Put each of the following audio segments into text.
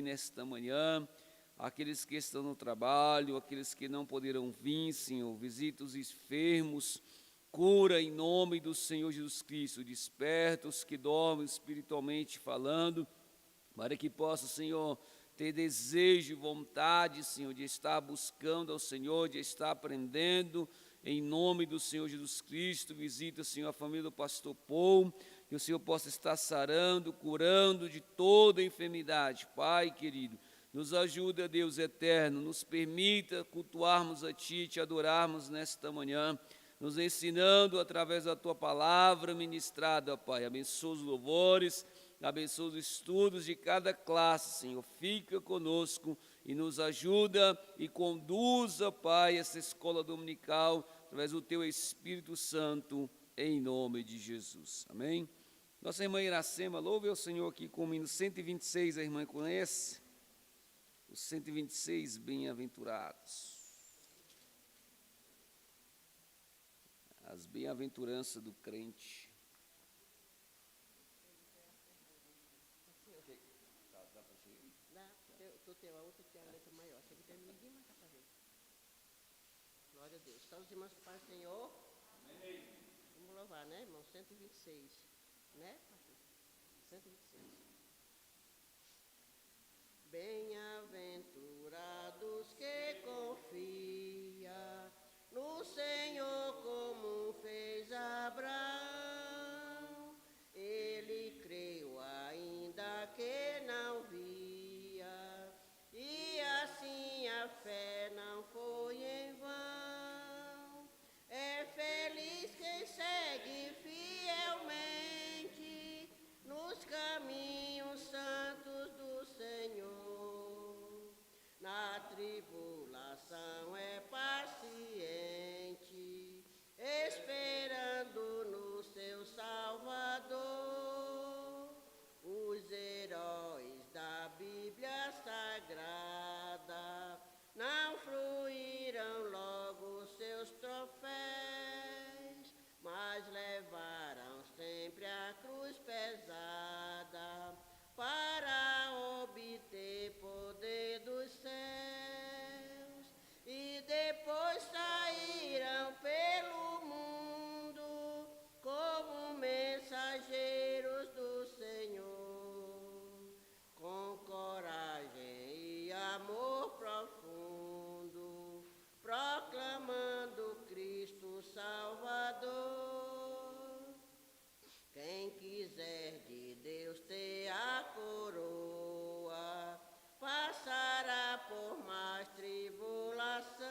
nesta manhã, aqueles que estão no trabalho, aqueles que não poderão vir, Senhor, visita os enfermos, cura em nome do Senhor Jesus Cristo, desperta os que dormem espiritualmente falando, para que possa, Senhor, ter desejo e vontade, Senhor, de estar buscando ao Senhor, de estar aprendendo, em nome do Senhor Jesus Cristo. Visita, Senhor, a família do pastor Paul, que o Senhor possa estar sarando, curando de toda enfermidade. Pai querido, nos ajuda, Deus eterno, nos permita cultuarmos a Ti, Te adorarmos nesta manhã, nos ensinando através da Tua palavra ministrada, Pai. Abençoa os louvores, abençoa os estudos de cada classe, Senhor. Fica conosco e nos ajuda e conduza, Pai, essa escola dominical através do Teu Espírito Santo, em nome de Jesus. Amém? Nossa irmã Iracema, louve ao Senhor aqui com o hino 126, a irmã conhece? Os 126 bem-aventurados. As bem-aventuranças do crente. Tem a outra que é a letra maior. Tem que ter ninguém mais para ver. Glória a Deus. Estamos irmãos para o Senhor. Amém. Vamos louvar, né, irmão? 126. Né? 126. Bem-aventurados que confia no Senhor como fez Abraão. Ele creu ainda que não via, e assim a fé não foi em vão. É feliz quem segue fielmente nos caminhos santos do Senhor. Na tribulação é paciente, esperando no seu Salvador. Os heróis da Bíblia Sagrada não fruíram logo seus troféus, mas levaram sempre a cruz pesada para obter poder dos céus, e depois saíram pelo mundo como mensageiros do Senhor, com coragem e amor profundo, proclamando Cristo Salvador. Quem quiser de Deus ter a coroa, passará por mais tribulação.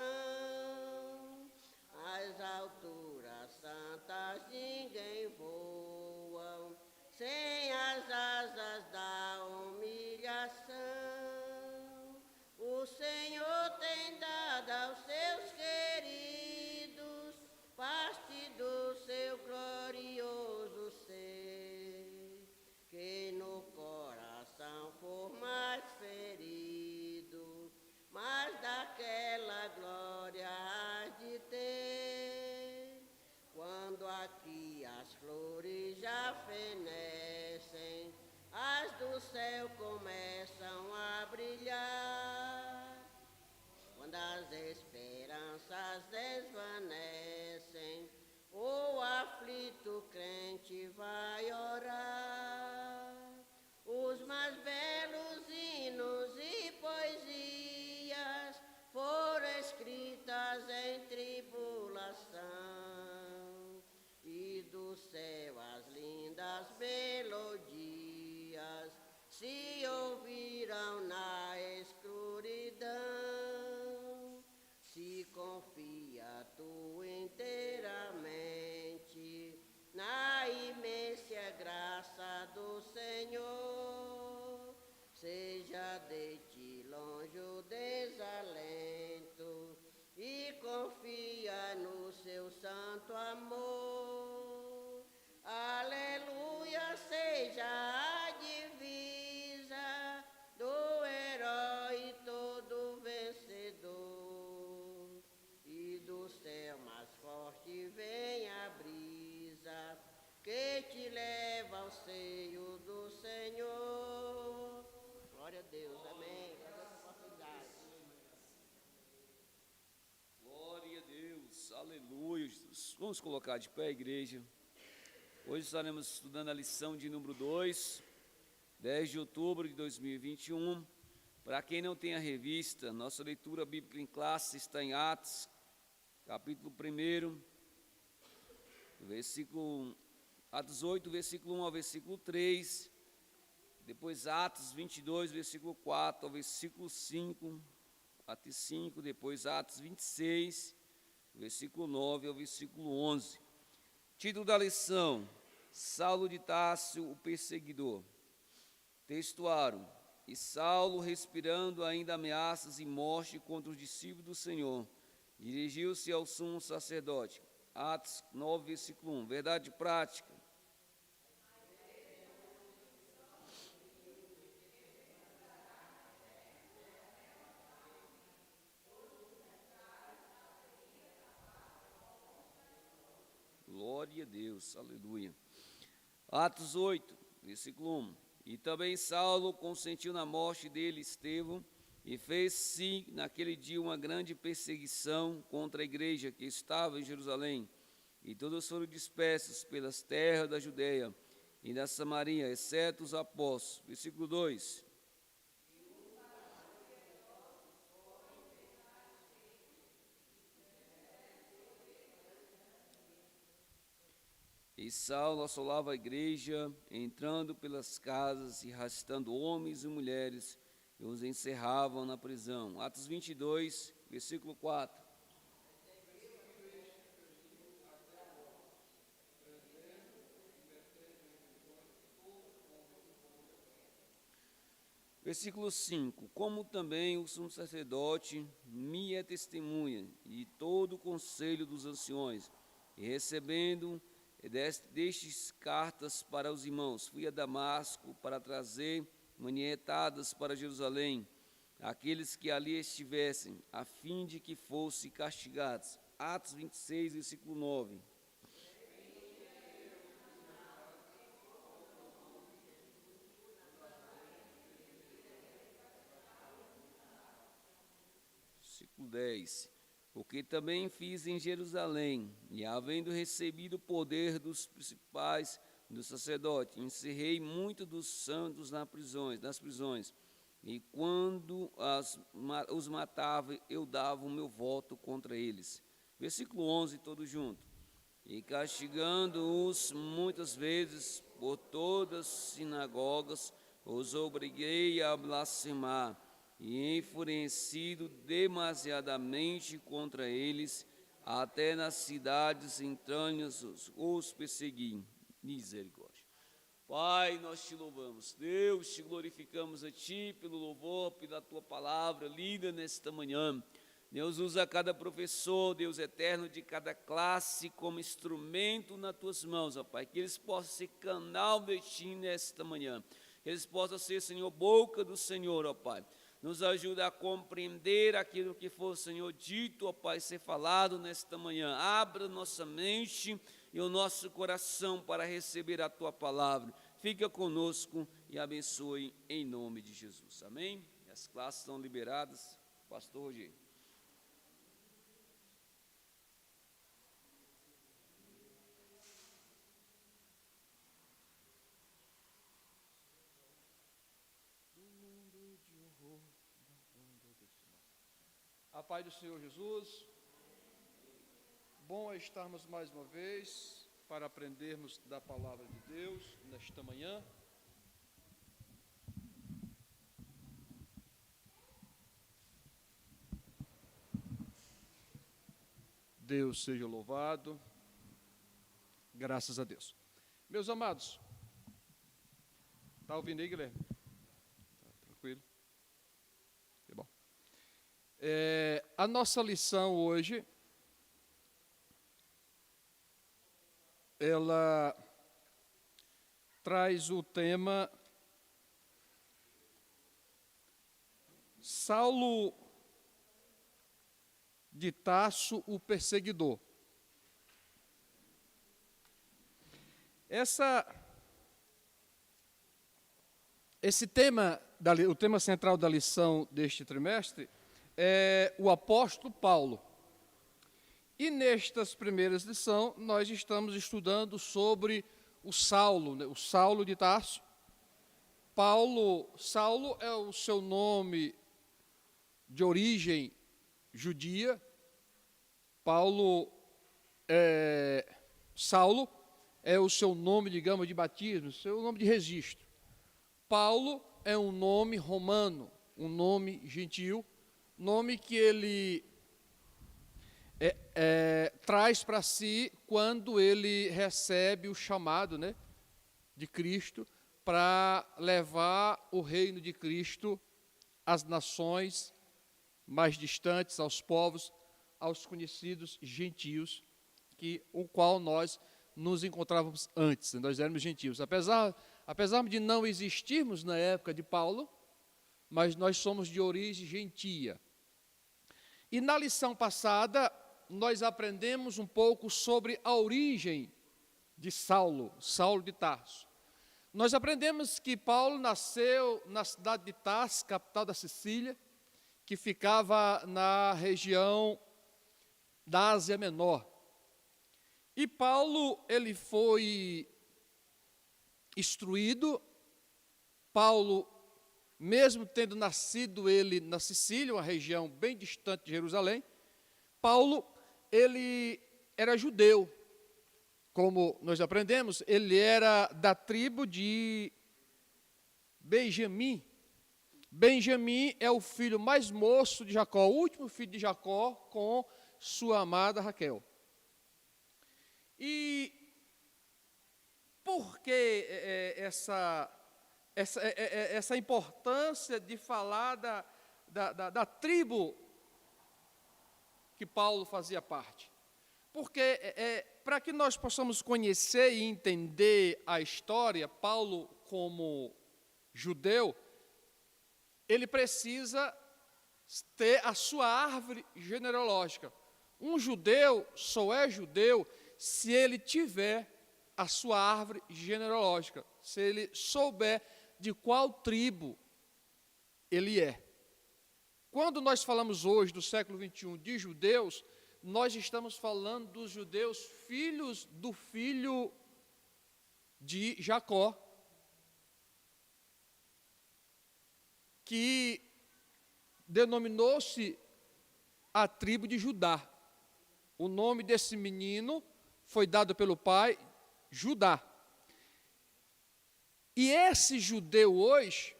Às alturas santas ninguém voa sem as asas da humilhação. O Senhor tem dado aos seus queridos parte do seu glorioso ser. Quem no coração for mais ferido, mais daquela glória há de ter. Quando aqui as flores já fenecem, as do céu começam a brilhar. Quando as esperanças desvanecem, o aflito crente vai orar. Os mais belos hinos e poesias foram escritas em tribulação, e do céu as lindas melodias se ouviram na escuridão. Se confia tu inteiramente na imensa graça do Senhor, seja de ti longe o desalento e confia no seu santo amor. Aleluia, seja a divisa do herói todo vencedor, e do céu mais forte vem a brisa que te leva ao seio do Senhor. Glória a Deus, amém. aleluia, Jesus. Vamos colocar de pé, igreja. Hoje estaremos estudando a lição de número 2, 10 de outubro de 2021. Para quem não tem a revista, nossa leitura bíblica em classe está em Atos, capítulo 1, Atos 8, versículo 1 ao versículo 3, depois Atos 22, versículo 4 ao versículo 5, Atos 5, depois Atos 26, versículo 9 ao versículo 11. Título da lição: Saulo de Tarso, o perseguidor. Textuário: E Saulo, respirando ainda ameaças e morte contra os discípulos do Senhor, dirigiu-se ao sumo sacerdote. Atos 9, versículo 1. Verdade prática. Glória a Deus, aleluia. Atos 8, versículo 1. E também Saulo consentiu na morte dele, Estevão, e fez-se naquele dia uma grande perseguição contra a igreja que estava em Jerusalém. E todos foram dispersos pelas terras da Judeia e da Samaria, exceto os apóstolos. Versículo 2. E Saulo assolava a igreja, entrando pelas casas e arrastando homens e mulheres, e os encerravam na prisão. Atos 22, versículo 4. Versículo 5. Como também o sumo sacerdote me é testemunha, e todo o conselho dos anciões, e recebendo destes cartas para os irmãos, fui a Damasco para trazer manietadas para Jerusalém aqueles que ali estivessem, a fim de que fossem castigados. Atos 26, versículo 9. Versículo 10. O que também fiz em Jerusalém, e havendo recebido o poder dos principais dos sacerdotes, encerrei muitos dos santos nas prisões, e quando os matava, eu dava o meu voto contra eles. Versículo 11, todo junto. E castigando-os muitas vezes por todas as sinagogas, os obriguei a blasfemar, e enfurecido demasiadamente contra eles, até nas cidades entranhas os persegui. Misericórdia. Pai, nós te louvamos, Deus, te glorificamos a Ti pelo louvor, pela Tua palavra lida nesta manhã. Deus, usa cada professor, Deus eterno, de cada classe como instrumento nas Tuas mãos, ó Pai, que eles possam ser canal de Ti nesta manhã, que eles possam ser, Senhor, boca do Senhor, ó Pai. Nos ajuda a compreender aquilo que for, Senhor, dito, ó Pai, ser falado nesta manhã. Abra nossa mente e o nosso coração para receber a Tua palavra. Fica conosco e abençoe em nome de Jesus. Amém? As classes estão liberadas. Pastor Rogério. A paz do Senhor Jesus. Bom é estarmos mais uma vez para aprendermos da palavra de Deus nesta manhã. Deus seja louvado. Graças a Deus. Meus amados, está ouvindo aí, Guilherme? Tá tranquilo? Que bom. A nossa lição hoje, ela traz o tema Saulo de Tarso, o perseguidor. Esse tema, o tema central da lição deste trimestre, é o apóstolo Paulo. E nestas primeiras lições, nós estamos estudando sobre o Saulo, né? O Saulo de Tarso. Saulo é o seu nome de origem judia. Saulo é o seu nome, digamos, de batismo, seu nome de registro. Paulo é um nome romano, um nome gentil, nome que ele traz para si quando ele recebe o chamado, né, de Cristo para levar o reino de Cristo às nações mais distantes, aos povos, aos conhecidos gentios, o qual nós nos encontrávamos antes, nós éramos gentios. Apesar de não existirmos na época de Paulo, mas nós somos de origem gentia. E na lição passada, nós aprendemos um pouco sobre a origem de Saulo de Tarso. Nós aprendemos que Paulo nasceu na cidade de Tarso, capital da Sicília, que ficava na região da Ásia Menor. E Paulo, ele foi instruído. Paulo, mesmo tendo nascido ele na Sicília, uma região bem distante de Jerusalém, Paulo, ele era judeu. Como nós aprendemos, ele era da tribo de Benjamim. Benjamim é o filho mais moço de Jacó, o último filho de Jacó com sua amada Raquel. E por que essa importância de falar da tribo que Paulo fazia parte? Porque para que nós possamos conhecer e entender a história, Paulo, como judeu, ele precisa ter a sua árvore genealógica. Um judeu só é judeu se ele tiver a sua árvore genealógica, se ele souber de qual tribo ele é. Quando nós falamos hoje, do século XXI, de judeus, nós estamos falando dos judeus filhos do filho de Jacó, que denominou-se a tribo de Judá. O nome desse menino foi dado pelo pai, Judá. E esse judeu hoje,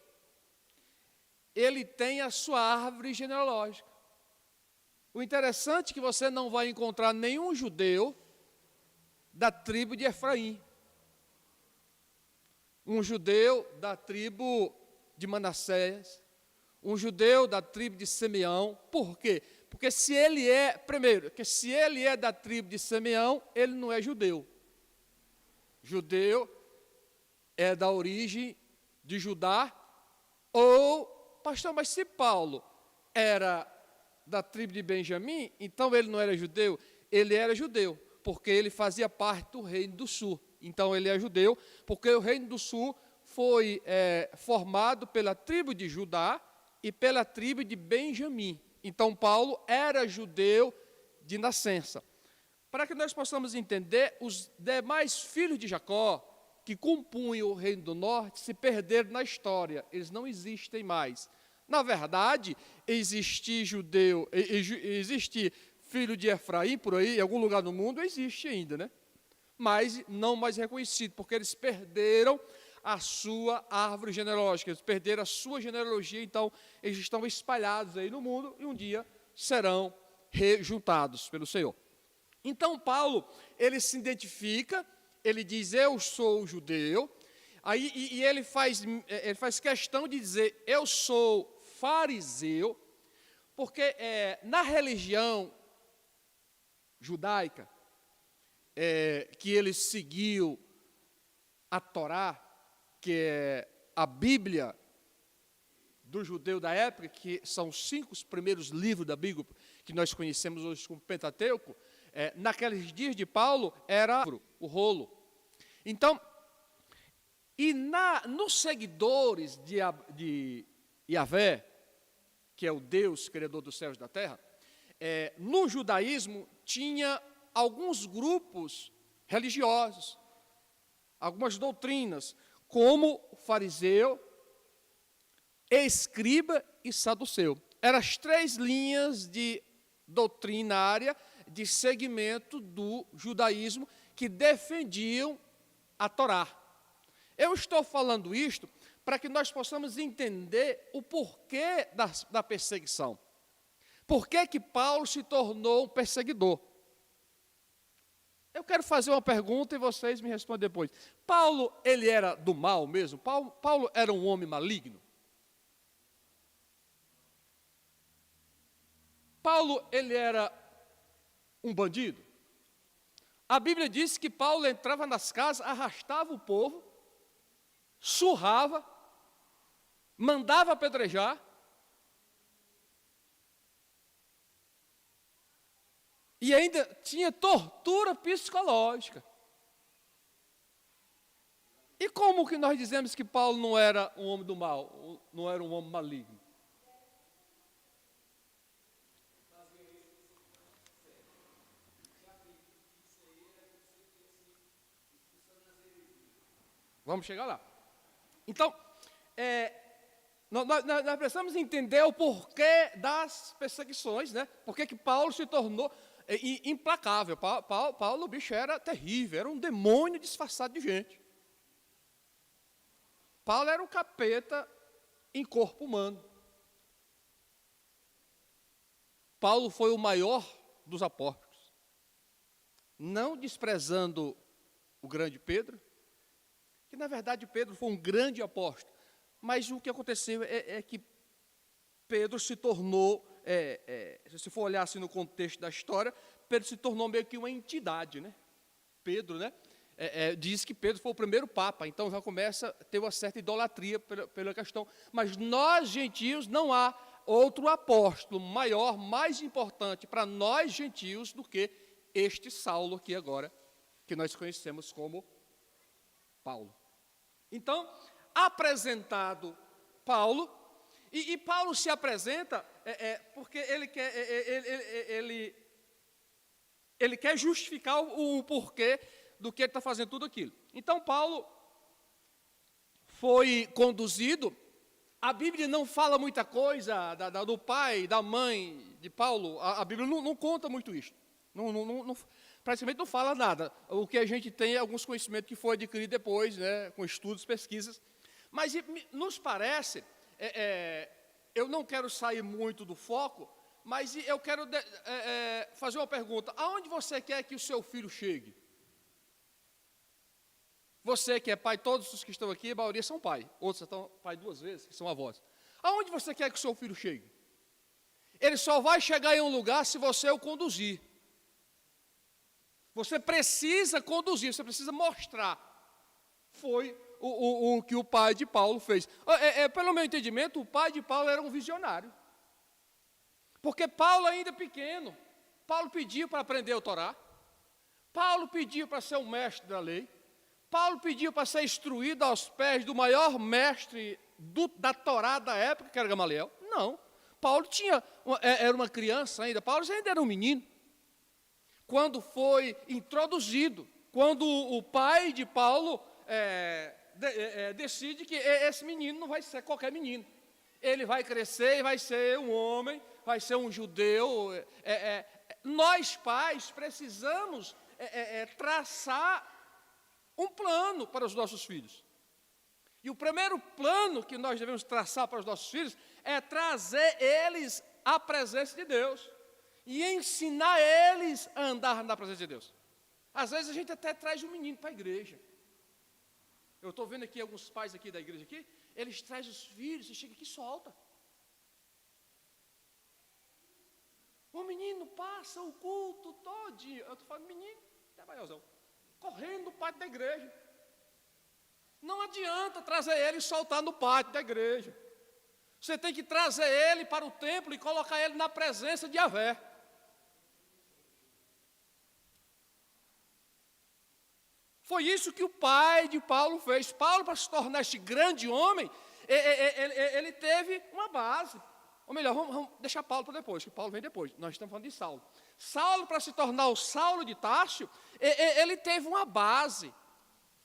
ele tem a sua árvore genealógica. O interessante é que você não vai encontrar nenhum judeu da tribo de Efraim, um judeu da tribo de Manassés, um judeu da tribo de Simeão. Por quê? Porque se ele é da tribo de Simeão, ele não é judeu. Judeu é da origem de Judá. Ou, pastor, mas se Paulo era da tribo de Benjamim, então ele não era judeu? Ele era judeu, porque ele fazia parte do Reino do Sul. Então ele é judeu, porque o Reino do Sul foi formado pela tribo de Judá e pela tribo de Benjamim. Então Paulo era judeu de nascença. Para que nós possamos entender, os demais filhos de Jacó, que compunham o Reino do Norte, se perderam na história, eles não existem mais. Na verdade, existe filho de Efraim por aí, em algum lugar no mundo, existe ainda, né? Mas não mais reconhecido, porque eles perderam a sua árvore genealógica, eles perderam a sua genealogia, então eles estão espalhados aí no mundo e um dia serão rejuntados pelo Senhor. Então Paulo, ele se identifica, ele diz: eu sou judeu, aí, e ele faz questão de dizer: eu sou fariseu, porque na religião judaica, que ele seguiu a Torá, que é a Bíblia do judeu da época, que são os 5 primeiros livros da Bíblia, que nós conhecemos hoje como Pentateuco, naqueles dias de Paulo era o rolo. Então, nos seguidores de Yahvé, que é o Deus criador dos céus e da terra, no judaísmo tinha alguns grupos religiosos, algumas doutrinas, como fariseu, escriba e saduceu. Eram as 3 linhas de doutrinária, de segmento do judaísmo, que defendiam a Torá. Eu estou falando isto para que nós possamos entender o porquê da perseguição. Por que Paulo se tornou um perseguidor? Eu quero fazer uma pergunta e vocês me respondem depois. Paulo, ele era do mal mesmo? Paulo era um homem maligno? Paulo, ele era um bandido? A Bíblia diz que Paulo entrava nas casas, arrastava o povo, surrava, mandava apedrejar, e ainda tinha tortura psicológica. E como que nós dizemos que Paulo não era um homem do mal, não era um homem maligno? Vamos chegar lá. Então, nós precisamos entender o porquê das perseguições, né? Por que Paulo se tornou implacável. Paulo, o bicho era terrível, era um demônio disfarçado de gente. Paulo era um capeta em corpo humano. Paulo foi o maior dos apóstolos, não desprezando o grande Pedro, que na verdade Pedro foi um grande apóstolo, mas o que aconteceu é que Pedro se tornou, se for olhar assim no contexto da história, Pedro se tornou meio que uma entidade, né? Pedro, né? Diz que Pedro foi o primeiro papa, então já começa a ter uma certa idolatria pela questão. Mas nós, gentios, não há outro apóstolo maior, mais importante para nós, gentios, do que este Saulo aqui agora, que nós conhecemos como Paulo. Então, apresentado Paulo, e Paulo se apresenta porque ele quer justificar o porquê do que ele está fazendo tudo aquilo. Então, Paulo foi conduzido. A Bíblia não fala muita coisa do pai, da mãe de Paulo. A Bíblia não conta muito isso. Praticamente não fala nada. O que a gente tem é alguns conhecimentos que foi adquirido depois, né, com estudos, pesquisas. Mas nos parece, eu não quero sair muito do foco, mas eu quero fazer uma pergunta. Aonde você quer que o seu filho chegue? Você que é pai, todos os que estão aqui, a maioria são pai. Outros estão pai 2 vezes, que são avós. Aonde você quer que o seu filho chegue? Ele só vai chegar em um lugar se você o conduzir. Você precisa conduzir, você precisa mostrar. Foi o que o pai de Paulo fez. Pelo meu entendimento, o pai de Paulo era um visionário. Porque Paulo, ainda pequeno, Paulo pediu para aprender o Torá. Paulo pediu para ser um mestre da lei. Paulo pediu para ser instruído aos pés do maior mestre da Torá da época, que era Gamaliel. Não. Paulo era uma criança ainda. Paulo ainda era um menino. Quando foi introduzido, quando o pai de Paulo decide que esse menino não vai ser qualquer menino. Ele vai crescer e vai ser um homem, vai ser um judeu. Nós, pais, precisamos traçar um plano para os nossos filhos. E o primeiro plano que nós devemos traçar para os nossos filhos é trazer eles à presença de Deus. E ensinar eles a andar na presença de Deus. Às vezes a gente até traz um menino para a igreja. Eu estou vendo aqui alguns pais aqui da igreja aqui, eles trazem os filhos e chega aqui e solta. O menino passa o culto todinho. Eu estou falando, menino, é maiorzão, correndo no pátio da igreja. Não adianta trazer ele e soltar no pátio da igreja. Você tem que trazer ele para o templo e colocar ele na presença de Yahvé. Foi isso que o pai de Paulo fez. Paulo, para se tornar este grande homem, ele teve uma base. ou melhor, vamos deixar Paulo para depois, que Paulo vem depois. Nós estamos falando de Saulo. Saulo, para se tornar o Saulo de Tarso, ele teve uma base.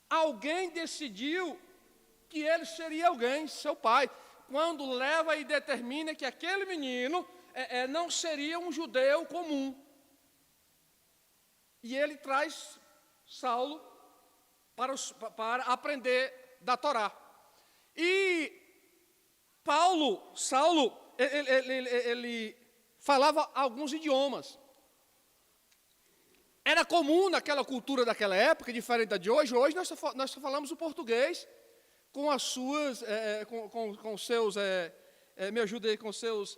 Alguém decidiu que ele seria alguém, seu pai, quando leva e determina que aquele menino não seria um judeu comum. E ele traz Saulo para aprender da Torá. E Saulo, ele falava alguns idiomas. Era comum naquela cultura daquela época, diferente da de hoje. Hoje nós só falamos o português com as suas, com os seus, me ajuda aí, com os seus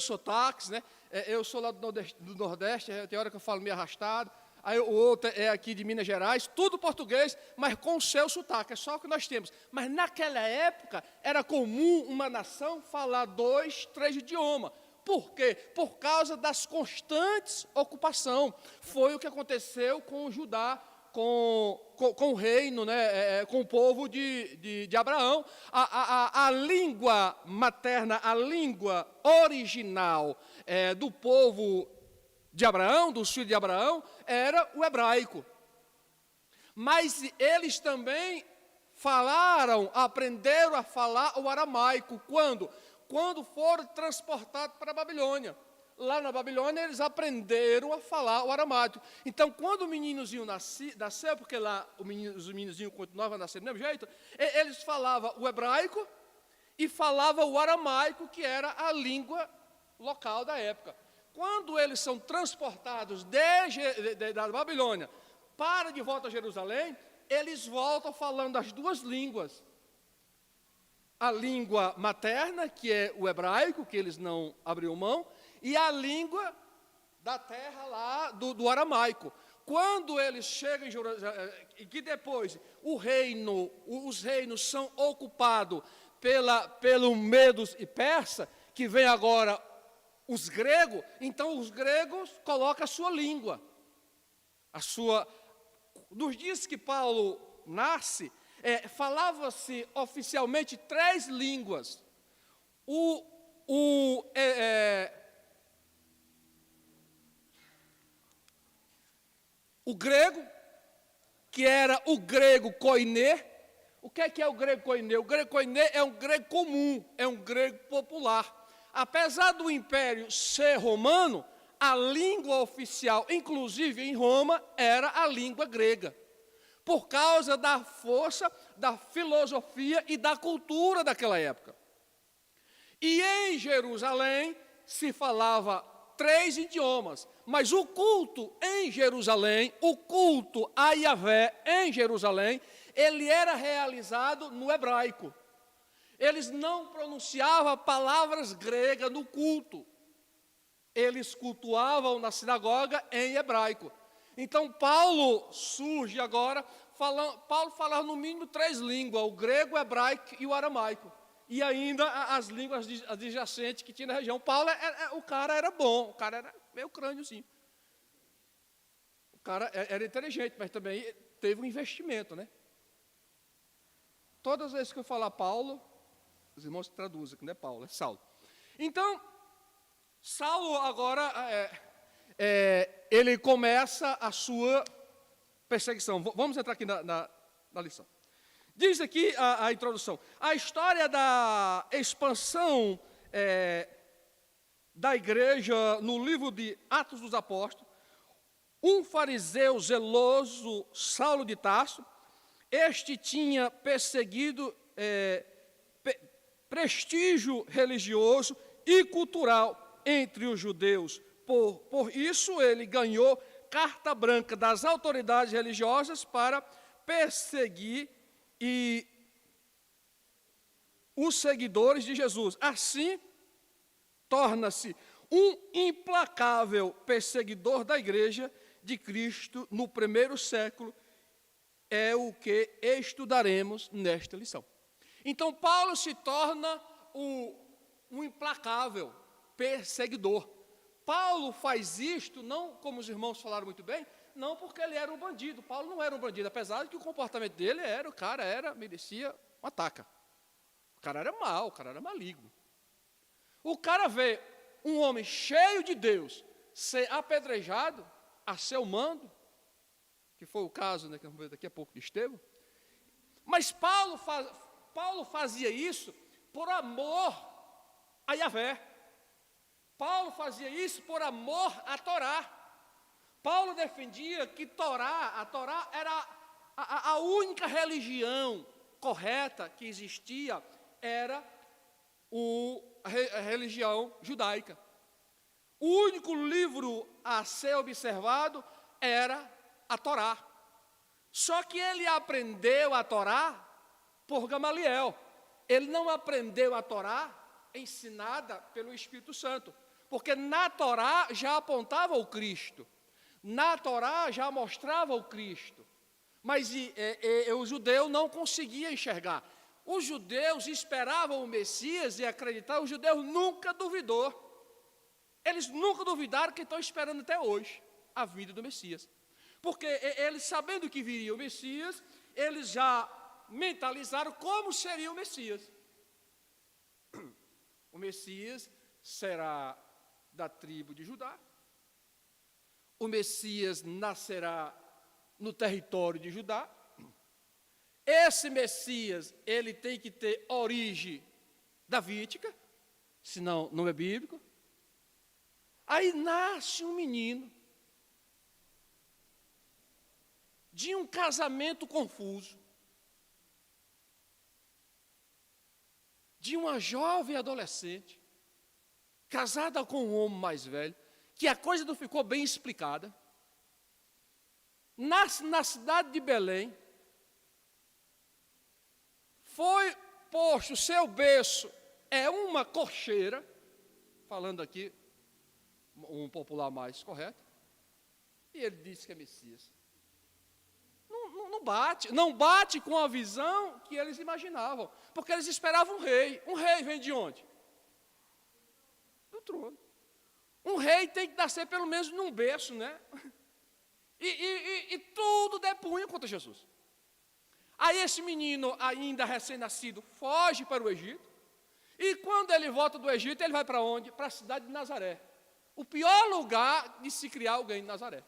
sotaques, né? Eu sou lá do Nordeste, tem hora que eu falo meio arrastado. Aí o outro é aqui de Minas Gerais, tudo português, mas com o seu sotaque, é só o que nós temos. Mas naquela época era comum uma nação falar 2, 3 idiomas. Por quê? Por causa das constantes ocupações. Foi o que aconteceu com o Judá, com o reino, né, com o povo de Abraão. A língua materna, a língua original do povo de Abraão, dos filhos de Abraão, era o hebraico. Mas eles também aprenderam a falar o aramaico. Quando foram transportados para a Babilônia. Lá na Babilônia eles aprenderam a falar o aramaico. Então, quando o meninozinho nasceu, porque lá os meninozinhos continuavam a nascer do mesmo jeito, eles falavam o hebraico e falavam o aramaico, que era a língua local da época. Quando eles são transportados da Babilônia para de volta a Jerusalém, eles voltam falando as duas línguas. A língua materna, que é o hebraico, que eles não abriram mão, e a língua da terra lá do aramaico. Quando eles chegam em Jerusalém, e que depois os reinos são ocupados pelo Medos e Persa, que vem agora os gregos, então os gregos colocam a sua língua. Nos dias que Paulo nasce, falava-se oficialmente 3 línguas. O grego, que era o grego koiné. O que é o grego koiné? O grego koiné é um grego comum, é um grego popular. Apesar do império ser romano, a língua oficial, inclusive em Roma, era a língua grega. Por causa da força, da filosofia e da cultura daquela época. E em Jerusalém se falava 3 idiomas, mas o culto em Jerusalém, o culto a Yahvé em Jerusalém, ele era realizado no hebraico. Eles não pronunciavam palavras gregas no culto. Eles cultuavam na sinagoga em hebraico. Então, Paulo surge agora, Paulo falava no mínimo 3 línguas, o grego, o hebraico e o aramaico. E ainda as línguas adjacentes que tinha na região. Paulo, o cara era bom, o cara era meio crâniozinho. O cara era inteligente, mas também teve um investimento, né? Todas as vezes que eu falar Paulo, os irmãos traduzem, que não é Paulo, é Saulo. Então, Saulo agora, ele começa a sua perseguição. Vamos entrar aqui na lição. Diz aqui a introdução. A história da expansão da igreja no livro de Atos dos Apóstolos. Um fariseu zeloso, Saulo de Tarso, este tinha perseguido prestígio religioso e cultural entre os judeus. Por isso, ele ganhou carta branca das autoridades religiosas para perseguir os seguidores de Jesus. Assim, torna-se um implacável perseguidor da igreja de Cristo no primeiro século. É o que estudaremos nesta lição. Então, Paulo se torna um implacável perseguidor. Paulo faz isto, não como os irmãos falaram muito bem, não porque ele era um bandido. Paulo não era um bandido, apesar de que o comportamento dele merecia uma taca. cara era mau, o cara era maligno. O cara vê um homem cheio de Deus ser apedrejado a seu mando, que foi o caso, né, que vamos ver daqui a pouco, de Estevão. Mas Paulo fazia isso por amor a Yahvé. Paulo fazia isso por amor à Torá. Paulo defendia que a Torá era a única religião correta que existia, era a religião judaica. O único livro a ser observado era a Torá. Só que ele aprendeu a Torá por Gamaliel. Ele não aprendeu a Torá ensinada pelo Espírito Santo, porque na Torá já apontava o Cristo, na Torá já mostrava o Cristo, mas o judeu não conseguia enxergar. Os judeus esperavam o Messias e acreditavam, os judeus nunca duvidou. Eles nunca duvidaram, que estão esperando até hoje a vinda do Messias. Porque eles, sabendo que viria o Messias, eles já mentalizaram como seria o Messias. O Messias será da tribo de Judá. O Messias nascerá no território de Judá. Esse Messias, ele tem que ter origem davídica, senão não é bíblico. Aí nasce um menino de um casamento confuso, de uma jovem adolescente, casada com um homem mais velho, que a coisa não ficou bem explicada. Nasce na cidade de Belém, foi posto, seu berço é uma cocheira, falando aqui um popular mais correto, e ele disse que é Messias. Não bate com a visão que eles imaginavam, porque eles esperavam um rei. Um rei vem de onde? Do trono. Um rei tem que nascer pelo menos num berço, né? E tudo depunha contra Jesus. Aí esse menino, ainda recém-nascido, foge para o Egito, e quando ele volta do Egito, ele vai para onde? Para a cidade de Nazaré. O pior lugar de se criar alguém, Nazaré.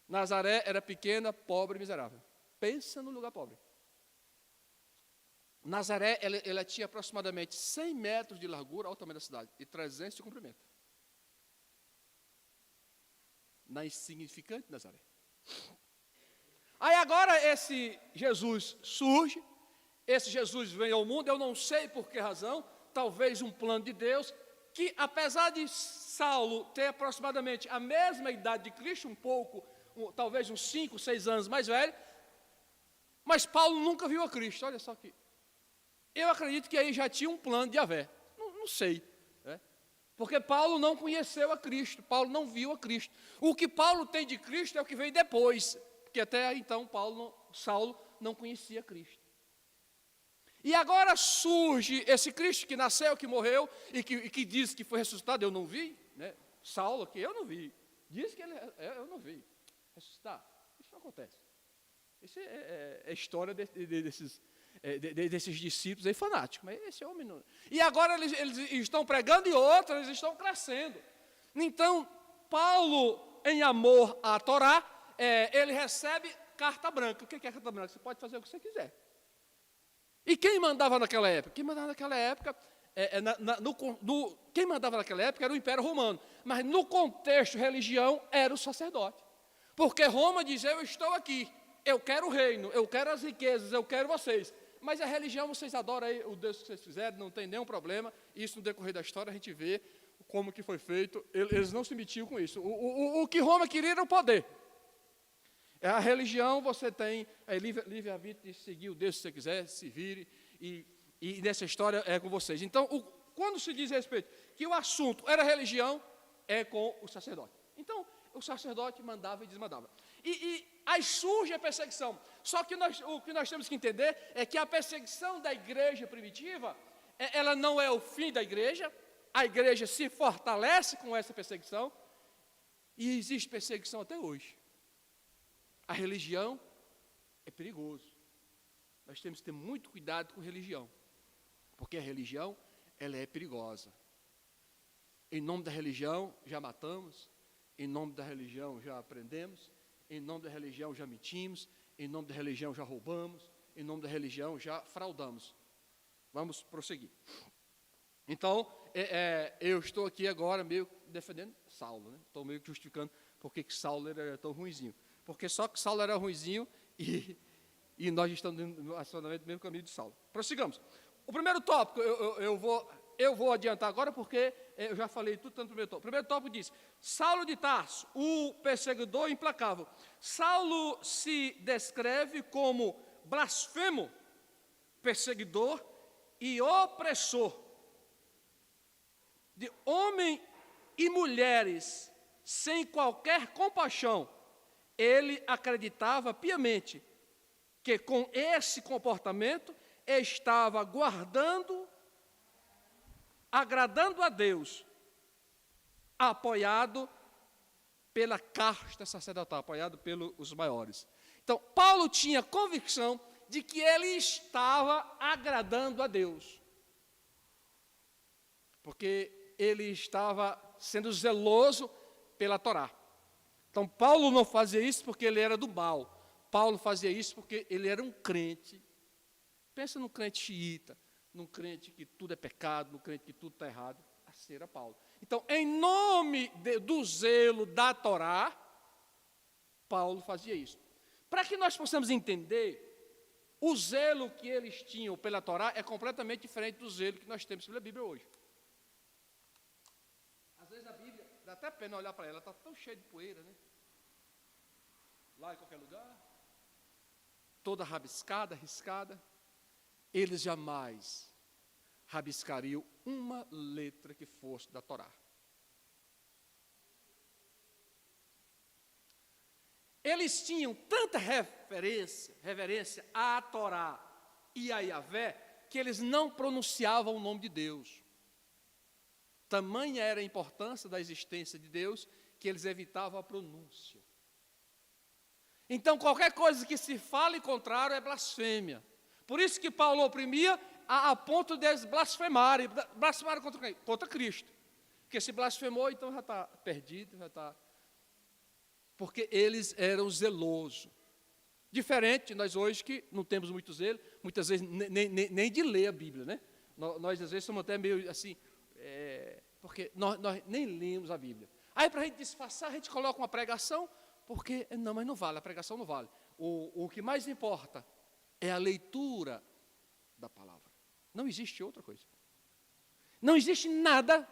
Nazaré era pequena, pobre e miserável. Pensa no lugar pobre. Nazaré, ela tinha aproximadamente 100 metros de largura ao tamanho da cidade e 300 de comprimento. Na insignificante Nazaré. Aí agora esse Jesus surge, esse Jesus vem ao mundo, eu não sei por que razão, talvez um plano de Deus, que apesar de Saulo ter aproximadamente a mesma idade de Cristo, um pouco, talvez uns 5, 6 anos mais velho, mas Paulo nunca viu a Cristo. Olha só aqui. Eu acredito que aí já tinha um plano de Yahvé. Não sei. Né? Porque Paulo não conheceu a Cristo. Paulo não viu a Cristo. O que Paulo tem de Cristo é o que veio depois. Porque até então Saulo não conhecia Cristo. E agora surge esse Cristo que nasceu, que morreu e que diz que foi ressuscitado. Eu não vi. Né? Saulo, que eu não vi. Diz que eu não vi. Ressuscitar. Isso não acontece. Isso é a história desses discípulos aí fanáticos. Mas esse homem não. E agora eles estão pregando e outros eles estão crescendo. Então, Paulo, em amor à Torá, ele recebe carta branca. O que é carta branca? Você pode fazer o que você quiser. E quem mandava naquela época? Quem mandava naquela época, quem mandava naquela época era o Império Romano. Mas no contexto religião era o sacerdote. Porque Roma dizia, eu estou aqui, eu quero o reino, eu quero as riquezas, eu quero vocês. Mas a religião, vocês adoram aí o Deus que vocês fizeram, não tem nenhum problema. Isso no decorrer da história a gente vê como que foi feito. Eles não se metiam com isso. O que Roma queria era o poder. A religião, você tem livre-arbítrio de seguir o Deus que você quiser, se vire, e nessa história é com vocês. Então, quando se diz a respeito que o assunto era religião, é com o sacerdote. Então, o sacerdote mandava e desmandava. E aí surge a perseguição. Só que o que nós temos que entender é que a perseguição da igreja primitiva, ela não é o fim da igreja. A igreja se fortalece com essa perseguição. E existe perseguição até hoje. A religião é perigoso. nós temos que ter muito cuidado com religião, porque a religião, ela é perigosa. Em nome da religião, já matamos, em nome da religião, já aprendemos, em nome da religião, já mentimos, em nome da religião, já roubamos, em nome da religião, já fraudamos. Vamos prosseguir. Então, eu estou aqui agora meio defendendo Saulo, né? Estou meio que justificando porque que Saulo era tão ruinzinho. Porque só que Saulo era ruinzinho e nós estamos no mesmo caminho de Saulo. Prossigamos. O primeiro tópico, eu vou adiantar agora porque eu já falei tudo no primeiro tópico. O primeiro tópico diz, Saulo de Tarso, o perseguidor implacável. Saulo se descreve como blasfemo, perseguidor e opressor de homens e mulheres sem qualquer compaixão. Ele acreditava piamente que com esse comportamento estava agradando a Deus, apoiado pela casta sacerdotal, apoiado pelos maiores. Então, Paulo tinha convicção de que ele estava agradando a Deus, porque ele estava sendo zeloso pela Torá. Então, Paulo não fazia isso porque ele era do mal. Paulo fazia isso porque ele era um crente. Pensa num crente xiita, num crente que tudo é pecado, num crente que tudo está errado. Assim era Paulo. Então, em nome do zelo da Torá, Paulo fazia isso. Para que nós possamos entender, o zelo que eles tinham pela Torá é completamente diferente do zelo que nós temos pela Bíblia hoje. Às vezes a Bíblia, dá até pena olhar para ela, está tão cheia de poeira, né? Lá em qualquer lugar, toda rabiscada, riscada. Eles jamais rabiscariam uma letra que fosse da Torá. Eles tinham tanta reverência à Torá e a Yahvé, que eles não pronunciavam o nome de Deus. Tamanha era a importância da existência de Deus, que eles evitavam a pronúncia. Então, qualquer coisa que se fale contrário é blasfêmia. Por isso que Paulo oprimia a ponto de eles blasfemarem. Blasfemaram contra quem? Contra Cristo. Porque se blasfemou, então já está perdido, já está... Porque eles eram zelosos. Diferente de nós hoje, que não temos muito zelo, muitas vezes nem de ler a Bíblia, né? Nós às vezes somos até meio assim, porque nós nem lemos a Bíblia. Aí para a gente disfarçar, a gente coloca uma pregação, porque, não, mas não vale, a pregação não vale. O que mais importa é a leitura da palavra. Não existe outra coisa. Não existe nada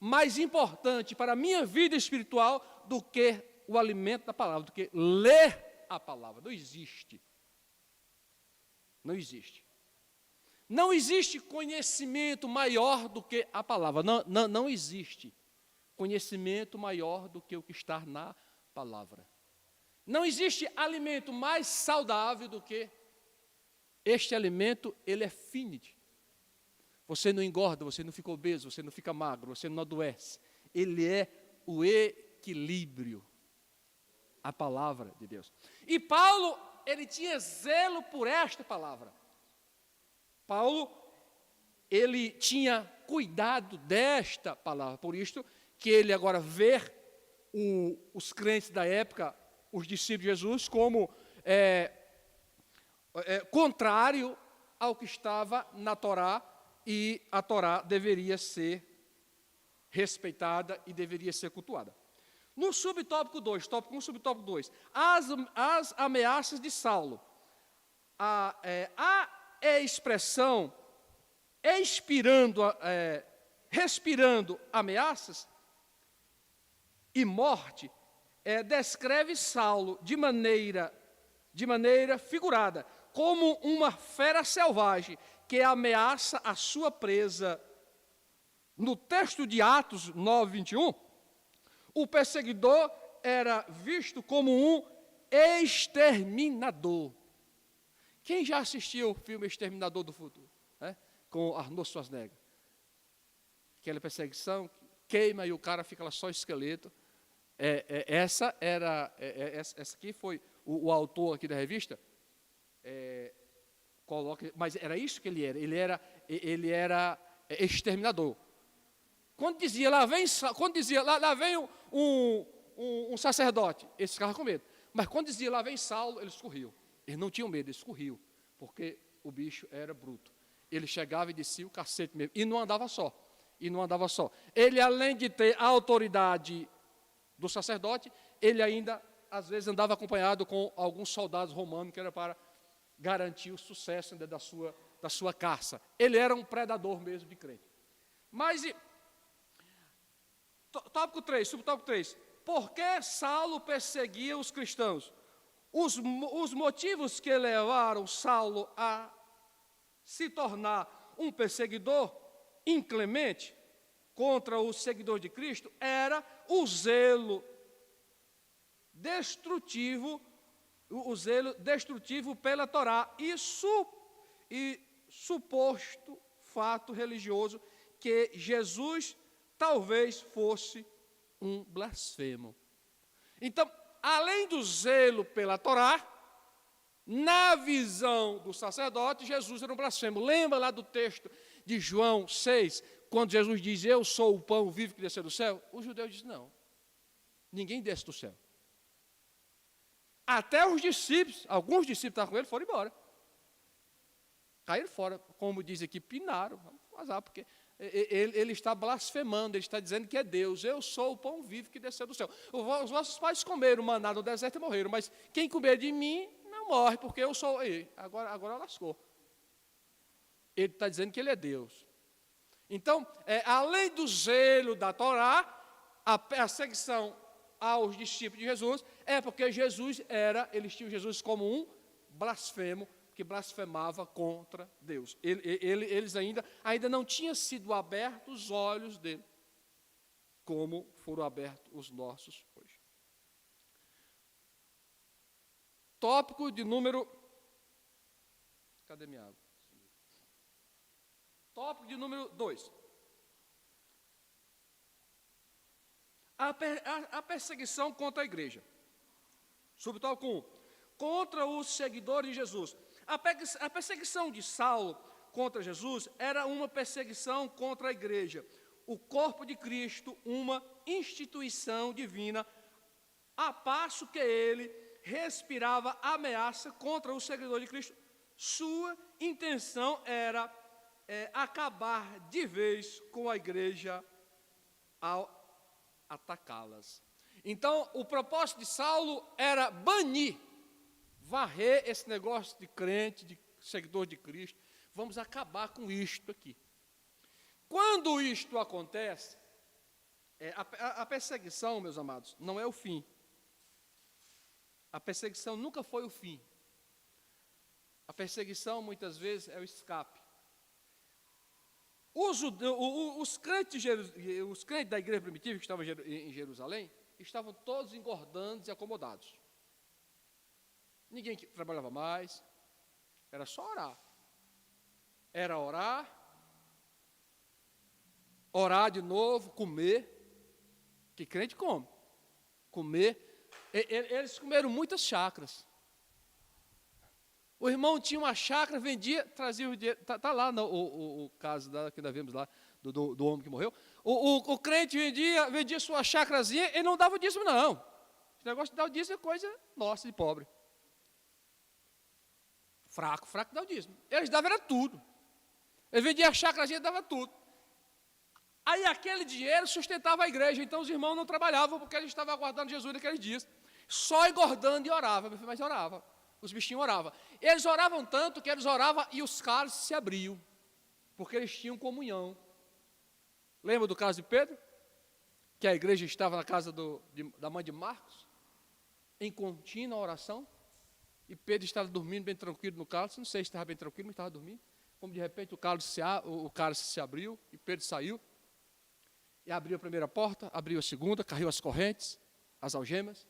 mais importante para a minha vida espiritual do que o alimento da palavra, do que ler a palavra. Não existe. Não existe. Não existe conhecimento maior do que a palavra. Não existe conhecimento maior do que o que está na palavra. Não existe alimento mais saudável do que este alimento, ele é finite. Você não engorda, você não fica obeso, você não fica magro, você não adoece. Ele é o equilíbrio, a palavra de Deus. E Paulo, ele tinha zelo por esta palavra. Paulo, ele tinha cuidado desta palavra, por isso que ele agora vê os crentes da época, os discípulos de Jesus, como contrário ao que estava na Torá, e a Torá deveria ser respeitada e deveria ser cultuada. No subtópico 2, tópico 1, subtópico 2, as ameaças de Saulo. A expressão respirando ameaças e morte, descreve Saulo de maneira figurada, como uma fera selvagem que ameaça a sua presa. No texto de Atos 9, 21, o perseguidor era visto como um exterminador. Quem já assistiu o filme Exterminador do Futuro? Com Arnold Schwarzenegger? Aquela perseguição, queima e o cara fica lá só esqueleto. Essa aqui foi o autor aqui da revista coloca, mas era isso que ele era exterminador. Quando dizia, lá vem um sacerdote, eles ficavam com medo. Mas quando dizia, lá vem Saulo, eles corriam. Eles não tinham medo, eles corriam, porque o bicho era bruto. Ele chegava e descia o cacete mesmo, e não andava só. Ele, além de ter a autoridade do sacerdote, ele ainda, às vezes, andava acompanhado com alguns soldados romanos, que era para garantir o sucesso da sua caça. Ele era um predador mesmo de crente. Mas, tópico 3, subtópico 3. Por que Saulo perseguia os cristãos? Os motivos que levaram Saulo a se tornar um perseguidor inclemente contra os seguidores de Cristo era o zelo destrutivo pela Torá e suposto fato religioso que Jesus talvez fosse um blasfemo. Então, além do zelo pela Torá, na visão do sacerdote, Jesus era um blasfemo. Lembra lá do texto de João 6, quando Jesus diz, eu sou o pão vivo que desceu do céu? Os judeus dizem, não, ninguém desce do céu. Até os discípulos, alguns discípulos estavam com ele, foram embora. Caíram fora, como diz aqui, pinaram, vamos vazar, porque ele está blasfemando, ele está dizendo que é Deus, eu sou o pão vivo que desceu do céu. Os vossos pais comeram maná no deserto e morreram, mas quem comer de mim não morre, porque eu sou ele. Agora lascou. Ele está dizendo que ele é Deus. Então, além do zelo da Torá, a perseguição aos discípulos de Jesus é porque eles tinham Jesus como um blasfemo, que blasfemava contra Deus. Eles ainda não tinham sido abertos os olhos dele, como foram abertos os nossos hoje. Tópico de número... Cadê minha água? Tópico de número 2. A perseguição contra a igreja. Subtópico 1. Contra os seguidores de Jesus. A perseguição de Saulo contra Jesus era uma perseguição contra a igreja. O corpo de Cristo, uma instituição divina, a passo que ele respirava ameaça contra os seguidores de Cristo. Sua intenção era acabar de vez com a igreja ao atacá-las. Então, o propósito de Saulo era banir, varrer esse negócio de crente, de seguidor de Cristo. Vamos acabar com isto aqui. Quando isto acontece, a perseguição, meus amados, não é o fim. A perseguição nunca foi o fim. A perseguição, muitas vezes, é o escape. Os crentes da igreja primitiva que estavam em Jerusalém estavam todos engordando e acomodados. Ninguém trabalhava mais, era só orar. Era orar de novo, comer. Que crente come? Comer. Eles comeram muitas chácaras. O irmão tinha uma chácara, vendia, trazia o dinheiro. Está lá o caso que nós vimos lá, do homem que morreu. O crente vendia sua chácarazinha e não dava o dízimo, não. Esse negócio de dar o dízimo é coisa nossa, de pobre. Fraco dá o dízimo. Eles davam era tudo. Eles vendiam a chácarazinha e davam tudo. Aí aquele dinheiro sustentava a igreja, então os irmãos não trabalhavam porque eles estavam aguardando Jesus naqueles dias. Só engordando e orava, mas orava. Os bichinhos oravam. Eles oravam tanto que eles oravam e os cálices se abriam, porque eles tinham comunhão. Lembra do caso de Pedro? Que a igreja estava na casa da mãe de Marcos, em contínua oração, e Pedro estava dormindo bem tranquilo no cálice, não sei se estava bem tranquilo, mas estava dormindo, como de repente o cálice se abriu, e Pedro saiu, e abriu a primeira porta, abriu a segunda, caiu as correntes, as algemas,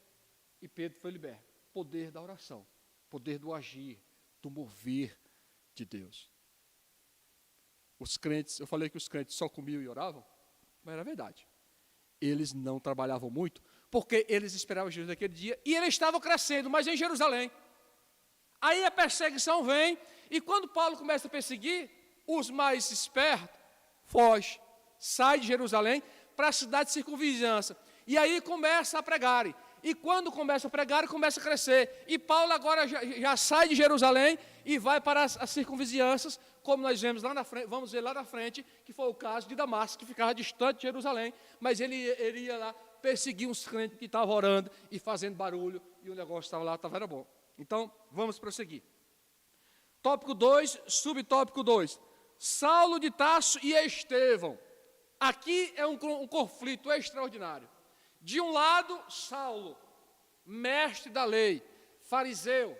e Pedro foi liberto. Poder da oração. Poder do agir, do mover de Deus. Os crentes, eu falei que os crentes só comiam e oravam, mas era verdade. Eles não trabalhavam muito, porque eles esperavam Jesus naquele dia, e eles estavam crescendo, mas em Jerusalém. Aí a perseguição vem, e quando Paulo começa a perseguir, os mais espertos fogem, saem de Jerusalém para a cidade de circunvizinhança. E aí começa a pregar. E quando começa a pregar, começa a crescer. E Paulo agora já sai de Jerusalém e vai para as circunvizinhanças, como nós vemos lá na frente, vamos ver lá na frente, que foi o caso de Damasco, que ficava distante de Jerusalém, mas ele ia lá perseguir uns crentes que estavam orando e fazendo barulho, e o negócio estava lá, era bom. Então, vamos prosseguir. Tópico 2, subtópico 2. Saulo de Tarso e Estevão. Aqui é um conflito extraordinário. De um lado, Saulo, mestre da lei, fariseu.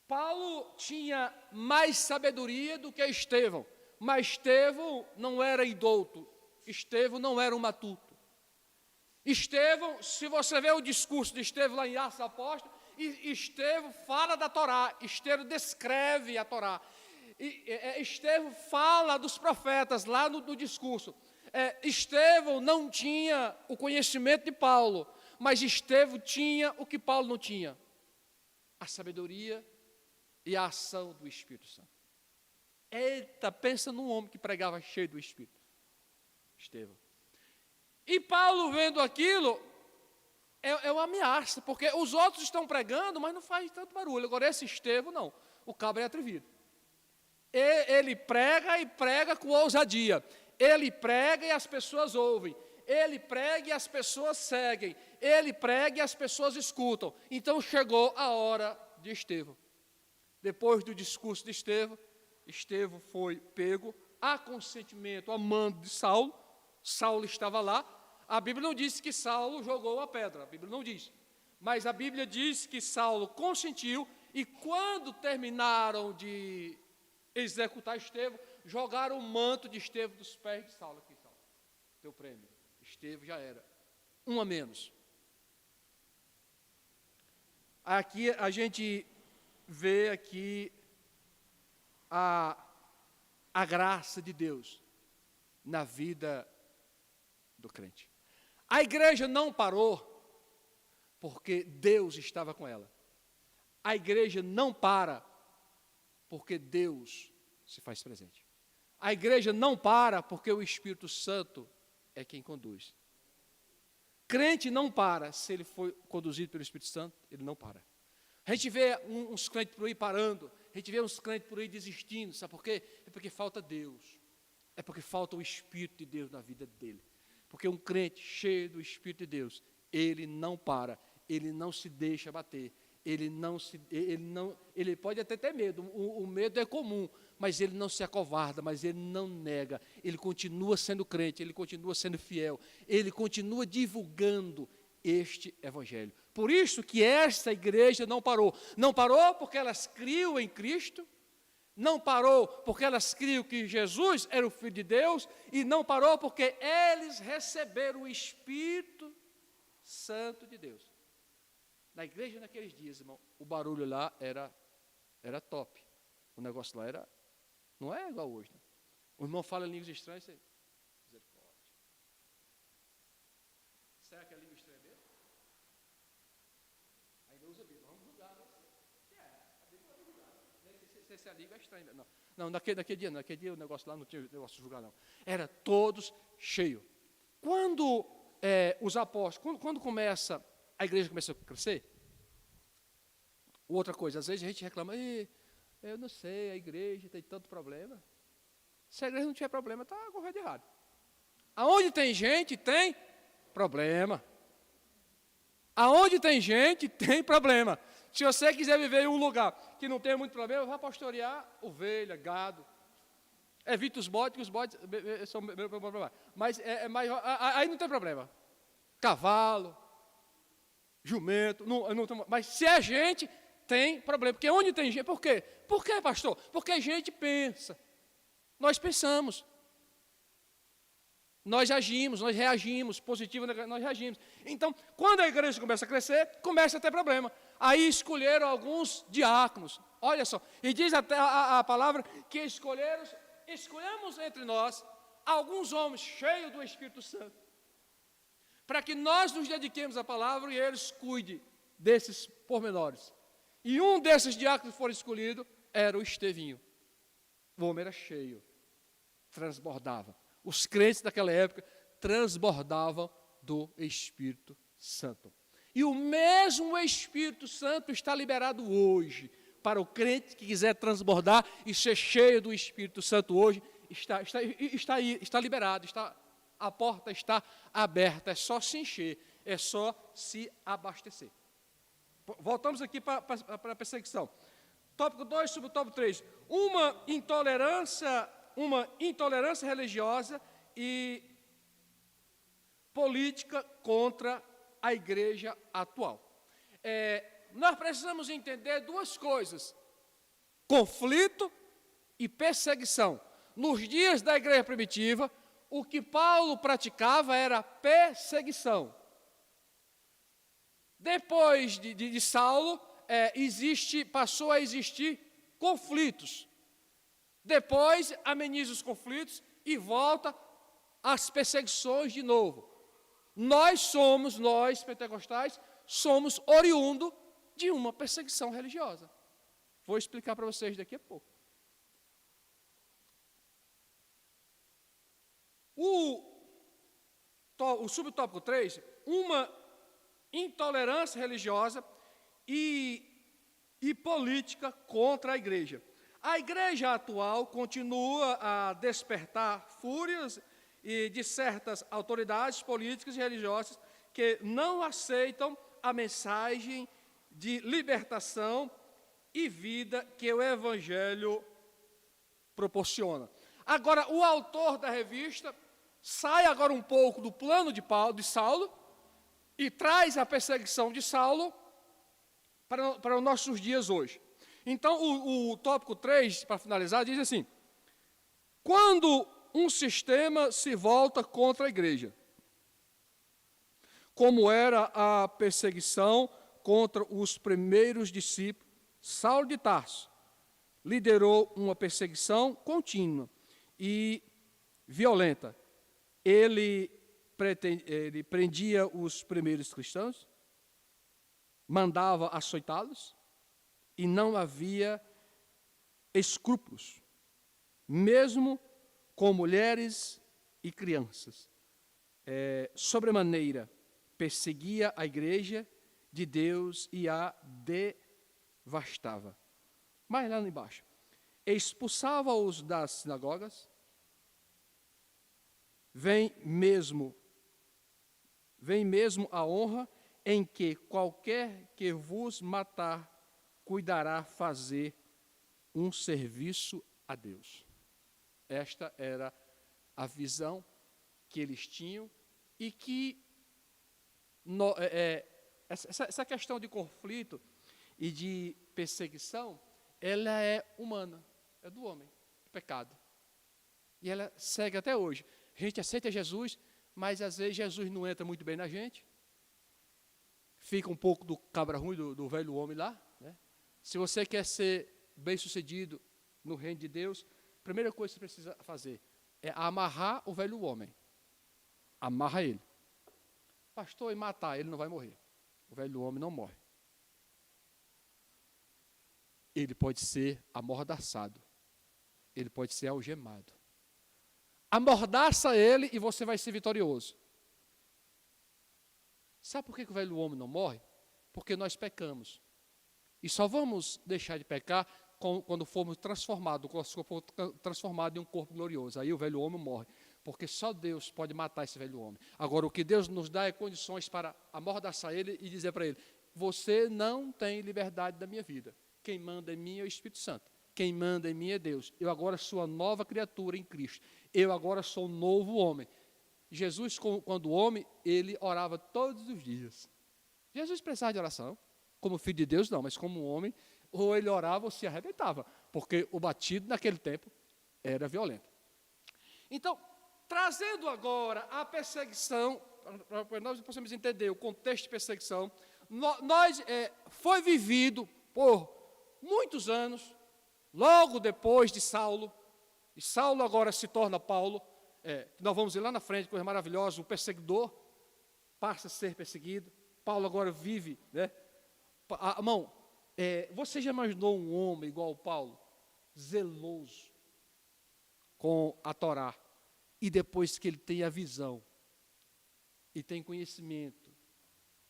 Paulo tinha mais sabedoria do que Estevão, mas Estevão não era idouto, Estevão não era um matuto. Estevão, se você vê o discurso de Estevão lá em Atos dos Apóstolos, Estevão fala da Torá, Estevão descreve a Torá. Estevão fala dos profetas lá no discurso. Estevão não tinha o conhecimento de Paulo, mas Estevão tinha o que Paulo não tinha: a sabedoria e a ação do Espírito Santo. Eita, pensa num homem que pregava cheio do Espírito. Estevão. E Paulo, vendo aquilo, é uma ameaça, porque os outros estão pregando, mas não faz tanto barulho. Agora esse Estevão não, o cabra é atrevido. Ele prega e prega com ousadia. Ele prega e as pessoas ouvem. Ele prega e as pessoas seguem. Ele prega e as pessoas escutam. Então chegou a hora de Estevão. Depois do discurso de Estevão, Estevão foi pego a consentimento, a mando de Saulo. Saulo estava lá. A Bíblia não diz que Saulo jogou a pedra. A Bíblia não diz. Mas a Bíblia diz que Saulo consentiu, e quando terminaram de executar Estevão, jogaram o manto de Estevão dos pés de Saulo. Aqui, Saulo, teu prêmio. Estevão já era um a menos. Aqui a gente vê aqui a graça de Deus na vida do crente. A igreja não parou porque Deus estava com ela. A igreja não para porque Deus se faz presente. A igreja não para porque o Espírito Santo é quem conduz. Crente não para, se ele foi conduzido pelo Espírito Santo, ele não para. A gente vê uns crentes por aí parando, a gente vê uns crentes por aí desistindo, sabe por quê? É porque falta Deus, é porque falta o Espírito de Deus na vida dele. Porque um crente cheio do Espírito de Deus, ele não para, ele não se deixa bater, ele pode até ter medo, o medo é comum, mas ele não se acovarda, mas ele não nega, ele continua sendo crente, ele continua sendo fiel, ele continua divulgando este Evangelho. Por isso que esta igreja não parou. Não parou porque elas criam em Cristo, não parou porque elas criam que Jesus era o Filho de Deus, e não parou porque eles receberam o Espírito Santo de Deus. Na igreja naqueles dias, irmão, o barulho lá era top. O negócio lá não é igual hoje. Né? O irmão fala línguas estranhas, você... Misericórdia. Será que é língua estranha mesmo? Ainda usa a Bíblia, vamos julgar. A Bíblia vai julgar. Se a língua é estranha. Não, naquele dia o negócio lá não tinha negócio de julgar, não. Era todos cheios. Quando os apóstolos, quando começa... A igreja começa a crescer. Outra coisa, às vezes a gente reclama, eu não sei, a igreja tem tanto problema. Se a igreja não tiver problema, está correndo errado. Aonde tem gente, tem problema. Aonde tem gente, tem problema. Se você quiser viver em um lugar que não tem muito problema, vá pastorear ovelha, gado. Evite os bodes, que os bodes são meu problema. Mas aí não tem problema. Cavalo, jumento, mas se é gente, tem problema. Porque onde tem gente, por quê? Por quê, pastor? Porque a gente pensa. Nós pensamos. Nós agimos, nós reagimos, positivo, nós reagimos. Então, quando a igreja começa a crescer, começa a ter problema. Aí escolheram alguns diáconos. Olha só, e diz até a palavra que escolhemos entre nós alguns homens cheios do Espírito Santo, para que nós nos dediquemos à palavra e eles cuidem desses pormenores. E um desses diáconos que foram escolhidos era o Estevinho. O homem era cheio, transbordava. Os crentes daquela época transbordavam do Espírito Santo. E o mesmo Espírito Santo está liberado hoje para o crente que quiser transbordar e ser cheio do Espírito Santo hoje. Está liberado, a porta está aberta, é só se encher, é só se abastecer. Voltamos aqui para a perseguição. Tópico 2, subtópico 3. Uma intolerância religiosa e política contra a igreja atual. Nós precisamos entender duas coisas: conflito e perseguição. Nos dias da igreja primitiva, o que Paulo praticava era perseguição. Depois de Saulo, passou a existir conflitos. Depois ameniza os conflitos e volta às perseguições de novo. Nós pentecostais, somos oriundo de uma perseguição religiosa. Vou explicar para vocês daqui a pouco. O subtópico 3, uma intolerância religiosa e política contra a igreja. A igreja atual continua a despertar fúrias de certas autoridades políticas e religiosas que não aceitam a mensagem de libertação e vida que o Evangelho proporciona. Agora, o autor da revista sai agora um pouco do plano de Saulo e traz a perseguição de Saulo para os nossos dias hoje. Então, o tópico 3, para finalizar, diz assim: quando um sistema se volta contra a igreja, como era a perseguição contra os primeiros discípulos, Saulo de Tarso liderou uma perseguição contínua e violenta. Ele prendia os primeiros cristãos, mandava açoitá-los e não havia escrúpulos, mesmo com mulheres e crianças. Sobremaneira, perseguia a igreja de Deus e a devastava. Mais lá embaixo, expulsava-os das sinagogas. Vem mesmo a honra em que qualquer que vos matar cuidará fazer um serviço a Deus. Esta era a visão que eles tinham e que essa questão de conflito e de perseguição, ela é humana, é do homem, do pecado. E ela segue até hoje. A gente aceita Jesus, mas às vezes Jesus não entra muito bem na gente. Fica um pouco do cabra ruim do velho homem lá, né? Se você quer ser bem-sucedido no reino de Deus, a primeira coisa que você precisa fazer é amarrar o velho homem. Amarra ele. Pastor, e matar, ele não vai morrer. O velho homem não morre. Ele pode ser amordaçado. Ele pode ser algemado. Amordaça ele e você vai ser vitorioso. Sabe por que o velho homem não morre? Porque nós pecamos. E só vamos deixar de pecar quando formos transformados, quando for transformado em um corpo glorioso. Aí o velho homem morre. Porque só Deus pode matar esse velho homem. Agora, o que Deus nos dá é condições para amordaçar ele e dizer para ele: você não tem liberdade da minha vida. Quem manda em mim é o Espírito Santo. Quem manda em mim é Deus. Eu agora sou a nova criatura em Cristo. Eu agora sou um novo homem. Jesus, quando homem, ele orava todos os dias. Jesus precisava de oração. Como filho de Deus, não, mas como homem, ou ele orava ou se arrebentava. Porque o batido naquele tempo era violento. Então, trazendo agora a perseguição, para nós possamos entender o contexto de perseguição, foi vivido por muitos anos, logo depois de Saulo, e Saulo agora se torna Paulo, nós vamos ver lá na frente, coisa maravilhosa, o perseguidor. passa a ser perseguido. Paulo agora vive, né? Irmão, você já imaginou um homem igual ao Paulo, zeloso com a Torá, e depois que ele tem a visão e tem conhecimento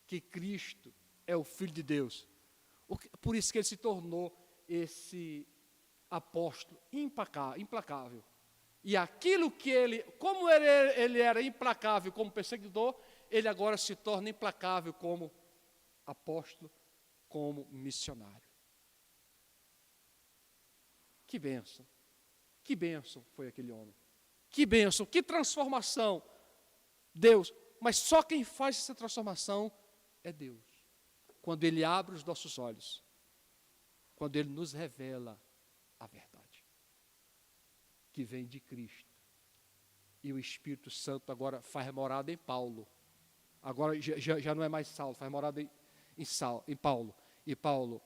que Cristo é o Filho de Deus, por isso que ele se tornou esse apóstolo implacável. E aquilo que como ele era implacável como perseguidor, ele agora se torna implacável como apóstolo, como missionário. Que bênção foi aquele homem. Que bênção, que transformação. Deus, mas só quem faz essa transformação é Deus. Quando Ele abre os nossos olhos, quando Ele nos revela a verdade, que vem de Cristo. E o Espírito Santo agora faz morada em Paulo. Agora já não é mais Saulo, faz morada em Paulo. E Paulo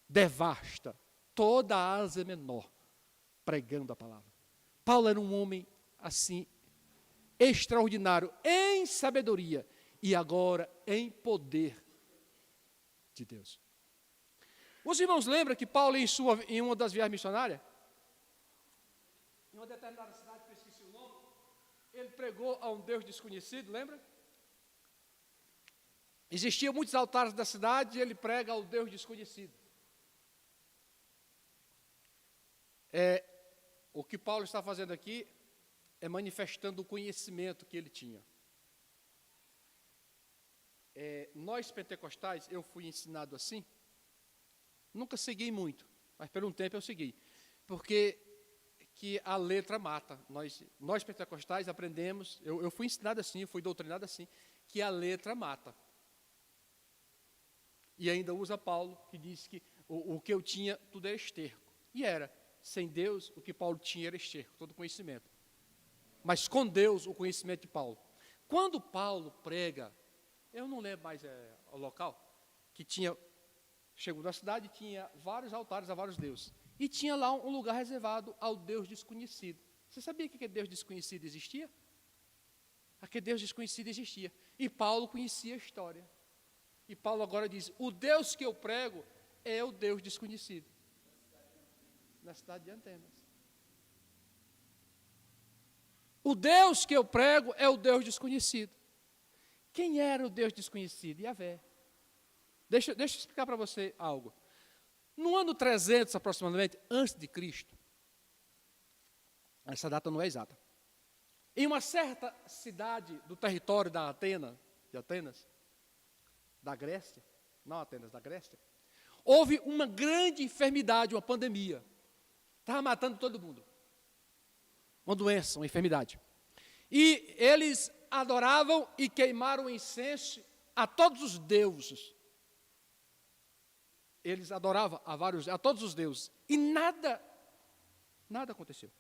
devasta toda a Ásia Menor, pregando a palavra. Paulo era um homem assim, extraordinário, em sabedoria, e agora em poder de Deus. Os irmãos lembram que Paulo, em uma das viagens missionárias, em uma determinada cidade, que eu esqueci o nome, ele pregou a um Deus desconhecido, lembra? Existiam muitos altares da cidade e ele prega ao Deus desconhecido. O que Paulo está fazendo aqui é manifestando o conhecimento que ele tinha. Nós pentecostais, eu fui ensinado assim, nunca segui muito, mas por um tempo eu segui, porque que a letra mata. Nós pentecostais aprendemos, eu fui ensinado assim, eu fui doutrinado assim, que a letra mata. E ainda usa Paulo, que diz que o que eu tinha, tudo era esterco. E era. Sem Deus, o que Paulo tinha era esterco, todo conhecimento. Mas com Deus, o conhecimento de Paulo. Quando Paulo prega, eu não lembro mais o local, que chegou na cidade, tinha vários altares a vários deuses. E tinha lá um lugar reservado ao Deus desconhecido. Você sabia que aquele Deus desconhecido existia? Aquele Deus desconhecido existia. E Paulo conhecia a história. E Paulo agora diz, o Deus que eu prego é o Deus desconhecido. Na cidade de Antenas. O Deus que eu prego é o Deus desconhecido. Quem era o Deus desconhecido? Yahvé. Deixa eu explicar para você algo. No ano 300 aproximadamente, antes de Cristo, essa data não é exata, em uma certa cidade do território de Atenas, da Grécia, não Atenas, da Grécia, houve uma grande enfermidade, uma pandemia. Estava matando todo mundo. Uma doença, uma enfermidade. E eles adoravam e queimaram incenso a todos os deuses. Eles adoravam a todos os deuses. E nada aconteceu.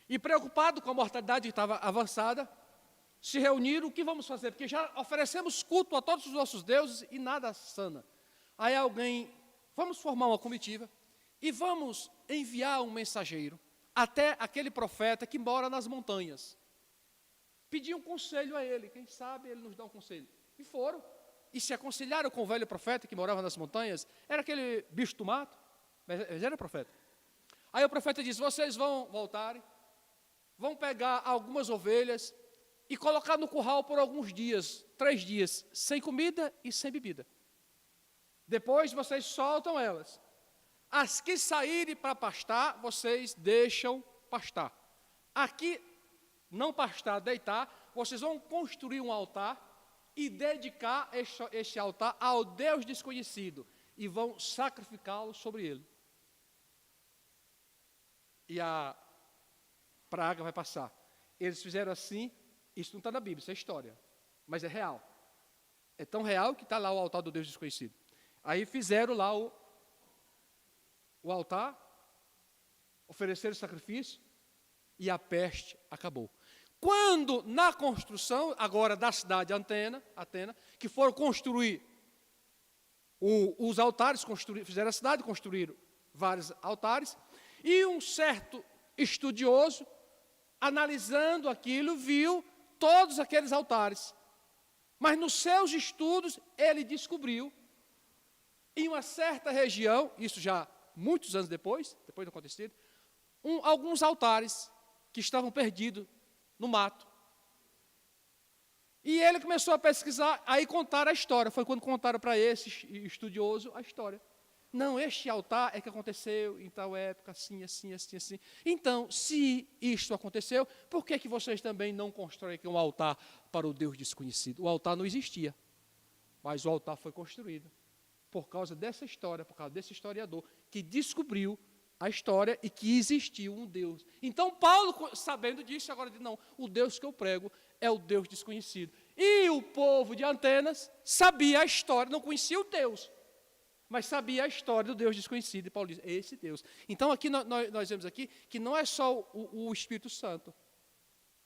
E preocupado com a mortalidade que estava avançada, se reuniram, o que vamos fazer? Porque já oferecemos culto a todos os nossos deuses e nada sana. Aí vamos formar uma comitiva e vamos enviar um mensageiro até aquele profeta que mora nas montanhas. Pedir um conselho a ele, quem sabe ele nos dá um conselho. E foram. E se aconselharam com o velho profeta que morava nas montanhas, era aquele bicho do mato, mas era profeta. Aí o profeta disse, vocês vão voltarem, vão pegar algumas ovelhas e colocar no curral por alguns dias, 3 dias, sem comida e sem bebida. Depois vocês soltam elas. As que saírem para pastar, vocês deixam pastar. Aqui, não pastar, deitar, vocês vão construir um altar e dedicar este altar ao Deus desconhecido e vão sacrificá-lo sobre ele. E a praga vai passar. Eles fizeram assim, isso não está na Bíblia, isso é história, mas é real. É tão real que está lá o altar do Deus desconhecido. Aí fizeram lá o altar, ofereceram sacrifício e a peste acabou. Quando na construção, agora da cidade de Atena, que foram construir os altares, fizeram a cidade, construíram vários altares, e um certo estudioso, analisando aquilo, viu todos aqueles altares. Mas nos seus estudos, ele descobriu, em uma certa região, isso já muitos anos depois do acontecido, alguns altares que estavam perdidos no mato. E ele começou a pesquisar, aí contaram a história. Foi quando contaram para esse estudioso a história. Não, este altar é que aconteceu em tal época, assim, assim, assim, assim. Então, se isto aconteceu, por que vocês também não constroem aqui um altar para o Deus desconhecido? O altar não existia, mas o altar foi construído por causa dessa história, por causa desse historiador que descobriu a história e que existiu um Deus. Então, Paulo, sabendo disso, agora diz, não, o Deus que eu prego é o Deus desconhecido. E o povo de Atenas sabia a história, não conhecia o Deus, mas sabia a história do Deus desconhecido. E Paulo diz, esse Deus. Então, aqui nós vemos aqui que não é só o Espírito Santo,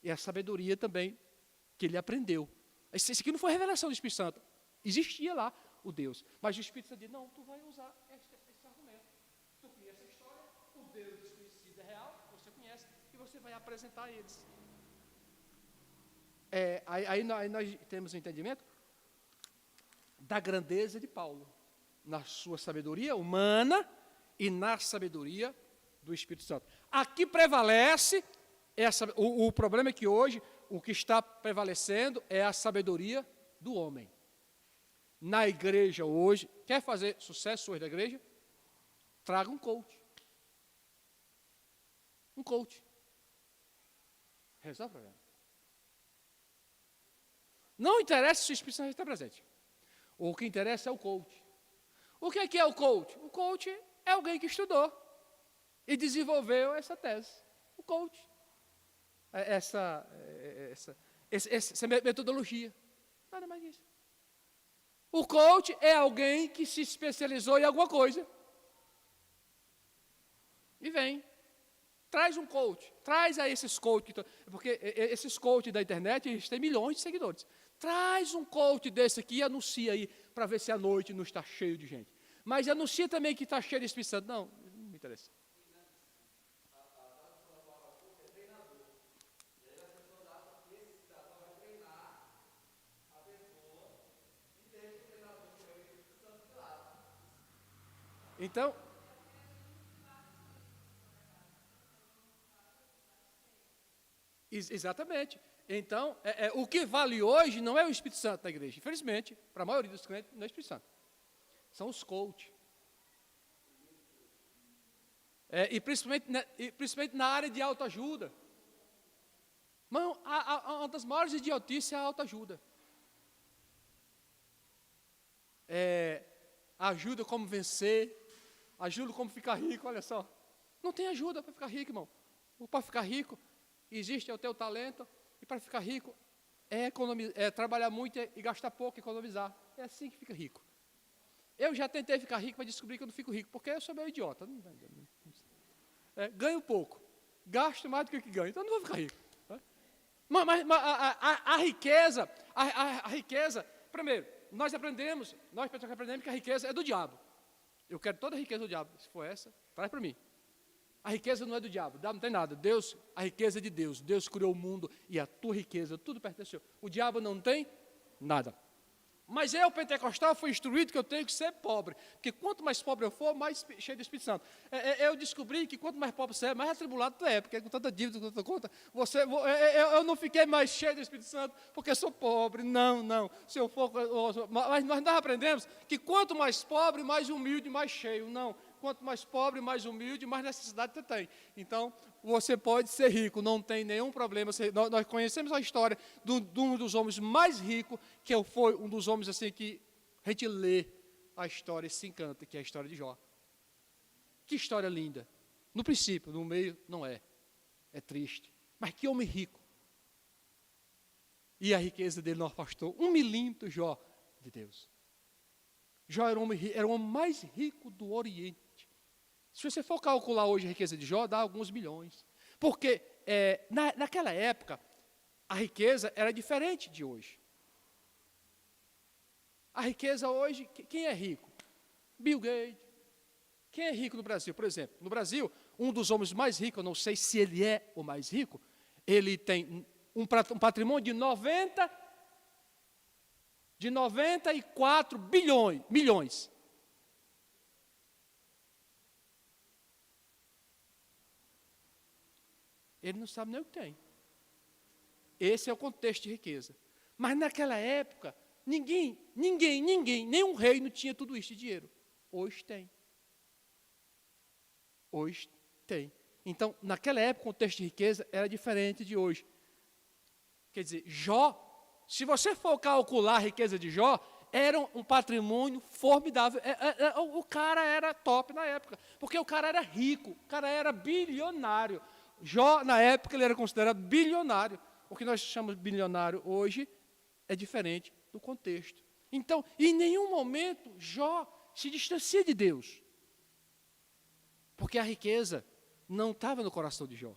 é a sabedoria também que ele aprendeu. Isso aqui não foi revelação do Espírito Santo. Existia lá o Deus. Mas o Espírito Santo diz, não, tu vai usar esse argumento. Tu conhece a história, o Deus desconhecido é real, você conhece, e você vai apresentar a eles. Aí nós temos o entendimento da grandeza de Paulo, na sua sabedoria humana e na sabedoria do Espírito Santo. Aqui prevalece, o problema é que hoje, o que está prevalecendo é a sabedoria do homem. Na igreja hoje, quer fazer sucesso hoje da igreja? Traga um coach. Um coach. Resolve o problema. Não interessa se o Espírito Santo está presente. O que interessa é o coach. O que é o coach? O coach é alguém que estudou e desenvolveu essa tese. O coach. Essa metodologia. Nada mais disso. O coach é alguém que se especializou em alguma coisa. E vem. Traz um coach. Traz a esses coaches. Porque esses coaches da internet, eles têm milhões de seguidores. Traz um coach desse aqui e anuncia aí, para ver se a noite não está cheio de gente. Mas anuncia também que está cheio de Espírito Santo. Não me interessa. Então, exatamente. Então, o que vale hoje não é o Espírito Santo na igreja. Infelizmente, para a maioria dos crentes, não é o Espírito Santo. São os coaches. E principalmente na área de autoajuda. Mas uma das maiores idiotices é a autoajuda. Ajuda como vencer, ajuda como ficar rico, olha só. Não tem ajuda para ficar rico, irmão. Para ficar rico, existe o teu talento, e para ficar rico é trabalhar muito e gastar pouco, economizar. É assim que fica rico. Eu já tentei ficar rico, mas descobri que eu não fico rico, porque eu sou meio idiota. Ganho pouco, gasto mais do que o que ganho, então não vou ficar rico. Mas a riqueza, primeiro, nós aprendemos que a riqueza é do diabo. Eu quero toda a riqueza do diabo. Se for essa, traz para mim. A riqueza não é do diabo, não tem nada. A riqueza é de Deus. Deus criou o mundo e a tua riqueza, tudo pertenceu. O diabo não tem nada. Mas eu, pentecostal, fui instruído que eu tenho que ser pobre. Porque quanto mais pobre eu for, mais cheio do Espírito Santo. Eu descobri que quanto mais pobre você é, mais atribulado tu é. Porque com tanta dívida, com tanta conta, eu não fiquei mais cheio do Espírito Santo porque eu sou pobre. Não. Se eu for, mas nós aprendemos que quanto mais pobre, mais humilde, mais cheio. Não. Quanto mais pobre, mais humilde, mais necessidade você tem. Então, você pode ser rico, não tem nenhum problema. Nós conhecemos a história de um dos homens mais ricos, que foi um dos homens assim que a gente lê a história e se encanta, que é a história de Jó. Que história linda. No princípio, no meio, não é. É triste. Mas que homem rico. E a riqueza dele não afastou 1 milímetro, Jó, de Deus. Jó era o homem mais rico do Oriente. Se você for calcular hoje a riqueza de Jó, dá alguns milhões. Porque naquela época, a riqueza era diferente de hoje. A riqueza hoje, quem é rico? Bill Gates. Quem é rico no Brasil, por exemplo? No Brasil, um dos homens mais ricos, eu não sei se ele é o mais rico, ele tem um patrimônio de 94 milhões. Ele não sabe nem o que tem. Esse é o contexto de riqueza. Mas naquela época, ninguém, nenhum reino tinha tudo isso de dinheiro. Hoje tem. Hoje tem. Então, naquela época, o contexto de riqueza era diferente de hoje. Quer dizer, Jó, se você for calcular a riqueza de Jó, era um patrimônio formidável. O cara era top na época, porque o cara era rico, o cara era bilionário. Jó, na época, ele era considerado bilionário. O que nós chamamos de bilionário hoje é diferente do contexto. Então, em nenhum momento, Jó se distancia de Deus. Porque a riqueza não estava no coração de Jó.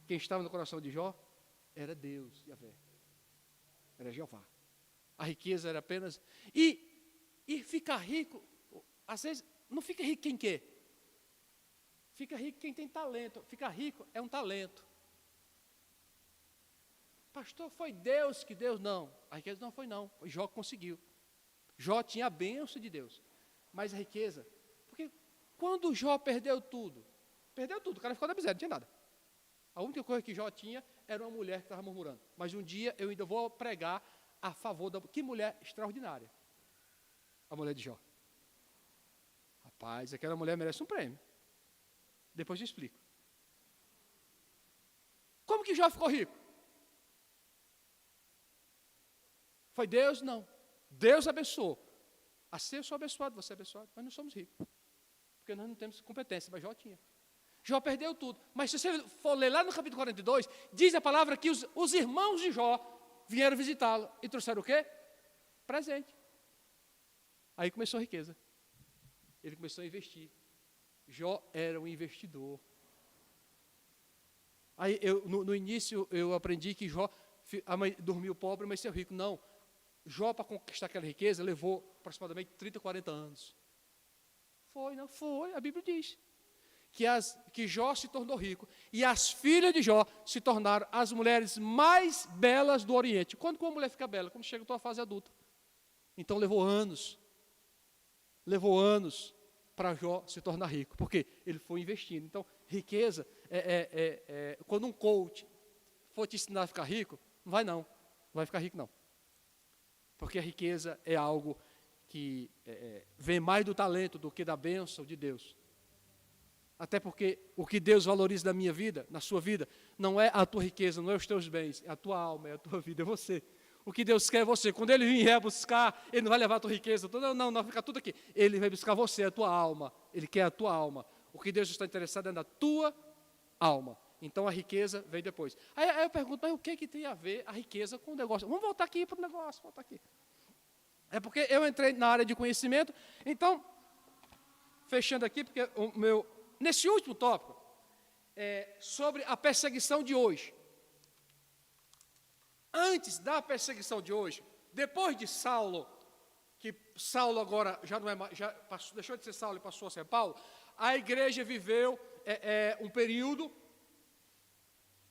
Quem estava no coração de Jó era Deus, Yahvé. Era Jeová. A riqueza era apenas... E ficar rico, às vezes, não fica rico quem quer. Fica rico quem tem talento. Ficar rico é um talento. Pastor, foi Deus que Deus... Não, a riqueza não foi não. Jó conseguiu. Jó tinha a bênção de Deus. Mas a riqueza... Porque quando Jó perdeu tudo, o cara ficou na miséria, não tinha nada. A única coisa que Jó tinha era uma mulher que estava murmurando. Mas um dia eu ainda vou pregar a favor da... Que mulher extraordinária. A mulher de Jó. Rapaz, aquela mulher merece um prêmio. Depois eu explico. Como que Jó ficou rico? Foi Deus? Não. Deus abençoou. Assim eu sou abençoado, você é abençoado. Mas não somos ricos. Porque nós não temos competência, mas Jó tinha. Jó perdeu tudo. Mas se você for ler lá no capítulo 42, diz a palavra que os irmãos de Jó vieram visitá-lo e trouxeram o quê? Presente. Aí começou a riqueza. Ele começou a investir. Jó era um investidor. Aí no início eu aprendi que Jó, a mãe dormiu pobre, mas saiu rico. Não. Jó, para conquistar aquela riqueza, levou aproximadamente 30, 40 anos. Foi, a Bíblia diz. Que Jó se tornou rico. E as filhas de Jó se tornaram as mulheres mais belas do Oriente. Quando uma mulher fica bela? Quando chega a tua fase adulta. Então levou anos para Jó se tornar rico. Porque ele foi investindo. Então, riqueza, quando um coach for te ensinar a ficar rico, não vai ficar rico não. Porque a riqueza é algo que vem mais do talento do que da bênção de Deus. Até porque o que Deus valoriza na minha vida, na sua vida, não é a tua riqueza, não é os teus bens, é a tua alma, é a tua vida, é você. O que Deus quer é você. Quando Ele vier buscar, Ele não vai levar a tua riqueza toda, não vai ficar tudo aqui. Ele vai buscar você, a tua alma. Ele quer a tua alma. O que Deus está interessado é na tua alma. Então a riqueza vem depois. Aí eu pergunto, mas o que tem a ver a riqueza com o negócio? Vamos voltar aqui para o negócio, voltar aqui. É porque eu entrei na área de conhecimento, então, fechando aqui, porque nesse último tópico, sobre a perseguição de hoje. Antes da perseguição de hoje, depois de Saulo, que Saulo agora já não é mais, deixou de ser Saulo e passou a ser Paulo, a igreja viveu um período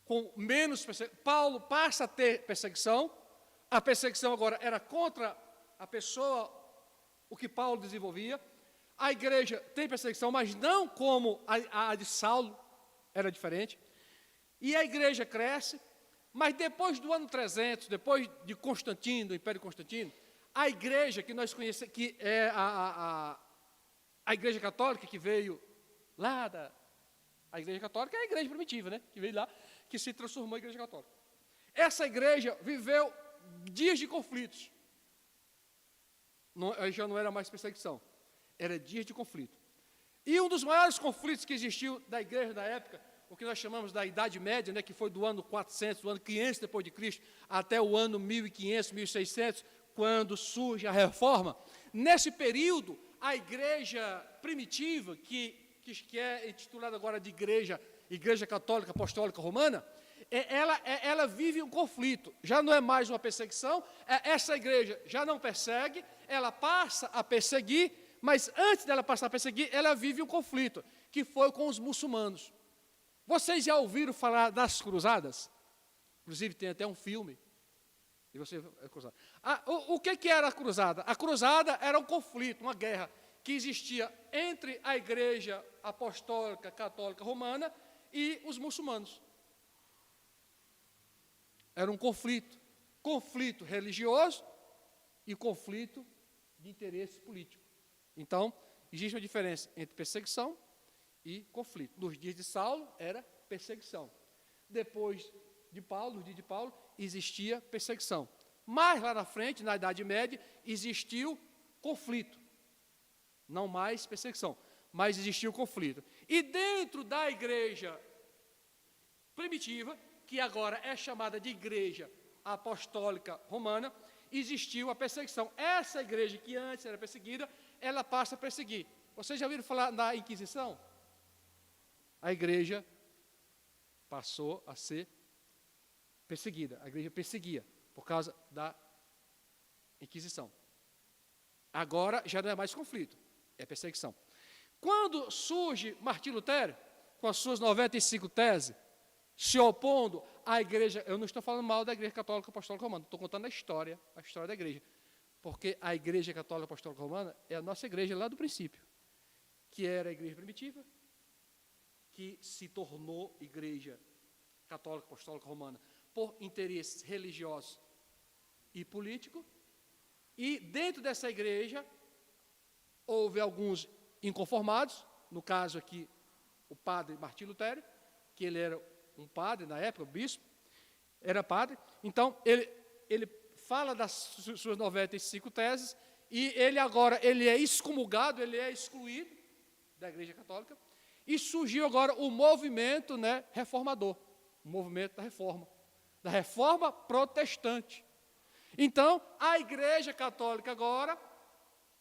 com menos perseguição. Paulo passa a ter perseguição, a perseguição agora era contra a pessoa, o que Paulo desenvolvia. A igreja tem perseguição, mas não como a de Saulo, era diferente. E a igreja cresce, mas depois do ano 300, depois de Constantino, do Império Constantino, a igreja que nós conhecemos, que é a igreja católica que veio lá a igreja católica é a igreja primitiva, né? Que veio lá, que se transformou em igreja católica. Essa igreja viveu dias de conflitos. Já não era mais perseguição, era dias de conflito. E um dos maiores conflitos que existiu da igreja na época, o que nós chamamos da Idade Média, né, que foi do ano 400, do ano 500 depois de Cristo, até o ano 1500, 1600, quando surge a Reforma. Nesse período, a igreja primitiva, que é intitulada agora de Igreja Católica Apostólica Romana, ela vive um conflito. Já não é mais uma perseguição, essa igreja já não persegue, ela passa a perseguir, mas antes dela passar a perseguir, ela vive um conflito, que foi com os muçulmanos. Vocês já ouviram falar das cruzadas? Inclusive tem até um filme. E você é cruzado. O que era a cruzada? A cruzada era um conflito, uma guerra que existia entre a igreja apostólica católica romana e os muçulmanos. Era um conflito religioso e conflito de interesse político. Então, existe uma diferença entre perseguição e conflito. Nos dias de Saulo, era perseguição. Depois de Paulo, nos dias de Paulo, existia perseguição. Mas lá na frente, na Idade Média, existiu conflito. Não mais perseguição, mas existiu conflito. E dentro da igreja primitiva, que agora é chamada de igreja apostólica romana, existiu a perseguição. Essa igreja que antes era perseguida, ela passa a perseguir. Vocês já ouviram falar na Inquisição? A igreja passou a ser perseguida. A igreja perseguia por causa da Inquisição. Agora já não é mais conflito, é perseguição. Quando surge Martim Lutero, com as suas 95 teses, se opondo à igreja, eu não estou falando mal da igreja católica apostólica romana, estou contando a história da igreja. Porque a igreja católica apostólica romana é a nossa igreja lá do princípio, que era a igreja primitiva, que se tornou igreja católica apostólica romana por interesses religiosos e políticos. E dentro dessa igreja houve alguns inconformados, no caso aqui o padre Martim Lutero, que ele era um padre na época, o bispo, era padre. Então, ele fala das suas 95 teses, e ele agora é excomungado, ele é excluído da Igreja Católica, e surgiu agora o movimento, né, reformador, o movimento da reforma protestante. Então, a Igreja Católica agora,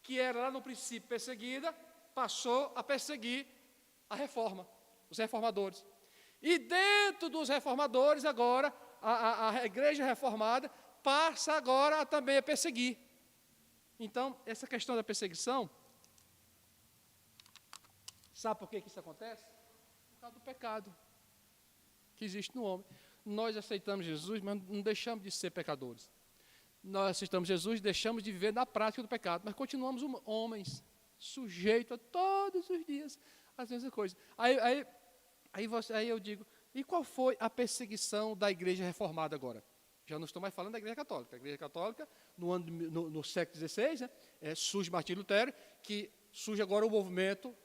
que era lá no princípio perseguida, passou a perseguir a reforma, os reformadores. E dentro dos reformadores, agora, a igreja reformada passa agora também a perseguir. Então, essa questão da perseguição, sabe por que isso acontece? Por causa do pecado que existe no homem. Nós aceitamos Jesus, mas não deixamos de ser pecadores. Nós aceitamos Jesus e deixamos de viver na prática do pecado, mas continuamos homens, sujeitos a todos os dias as mesmas coisas. Aí eu digo, e qual foi a perseguição da igreja reformada agora? Já não estou mais falando da igreja católica. A igreja católica, no século XVI, né, surge Martim Lutero, que surge agora o movimento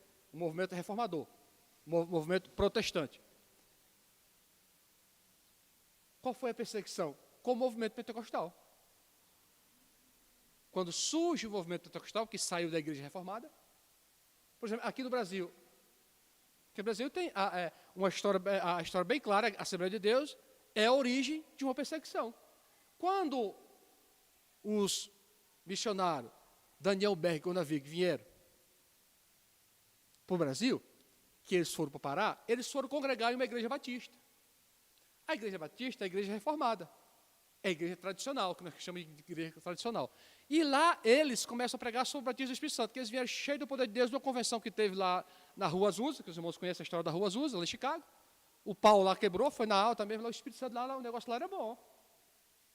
reformador, o movimento protestante. Qual foi a perseguição? Com o movimento pentecostal. Quando surge o movimento pentecostal, que saiu da igreja reformada, por exemplo, aqui no Brasil, porque o Brasil tem a história bem clara, a Assembleia de Deus é a origem de uma perseguição. Quando os missionários Daniel Berg e Gonavig vieram para o Brasil, que eles foram para o Pará, eles foram congregar em uma igreja batista. A igreja batista é a igreja reformada, é a igreja tradicional, que nós chamamos de igreja tradicional. E lá eles começam a pregar sobre o batismo do Espírito Santo, que eles vieram cheios do poder de Deus, numa convenção que teve lá na Rua Azusa, que os irmãos conhecem a história da Rua Azusa, lá em Chicago. O pau lá quebrou, foi na alta mesmo, lá o Espírito Santo lá, o negócio lá era bom.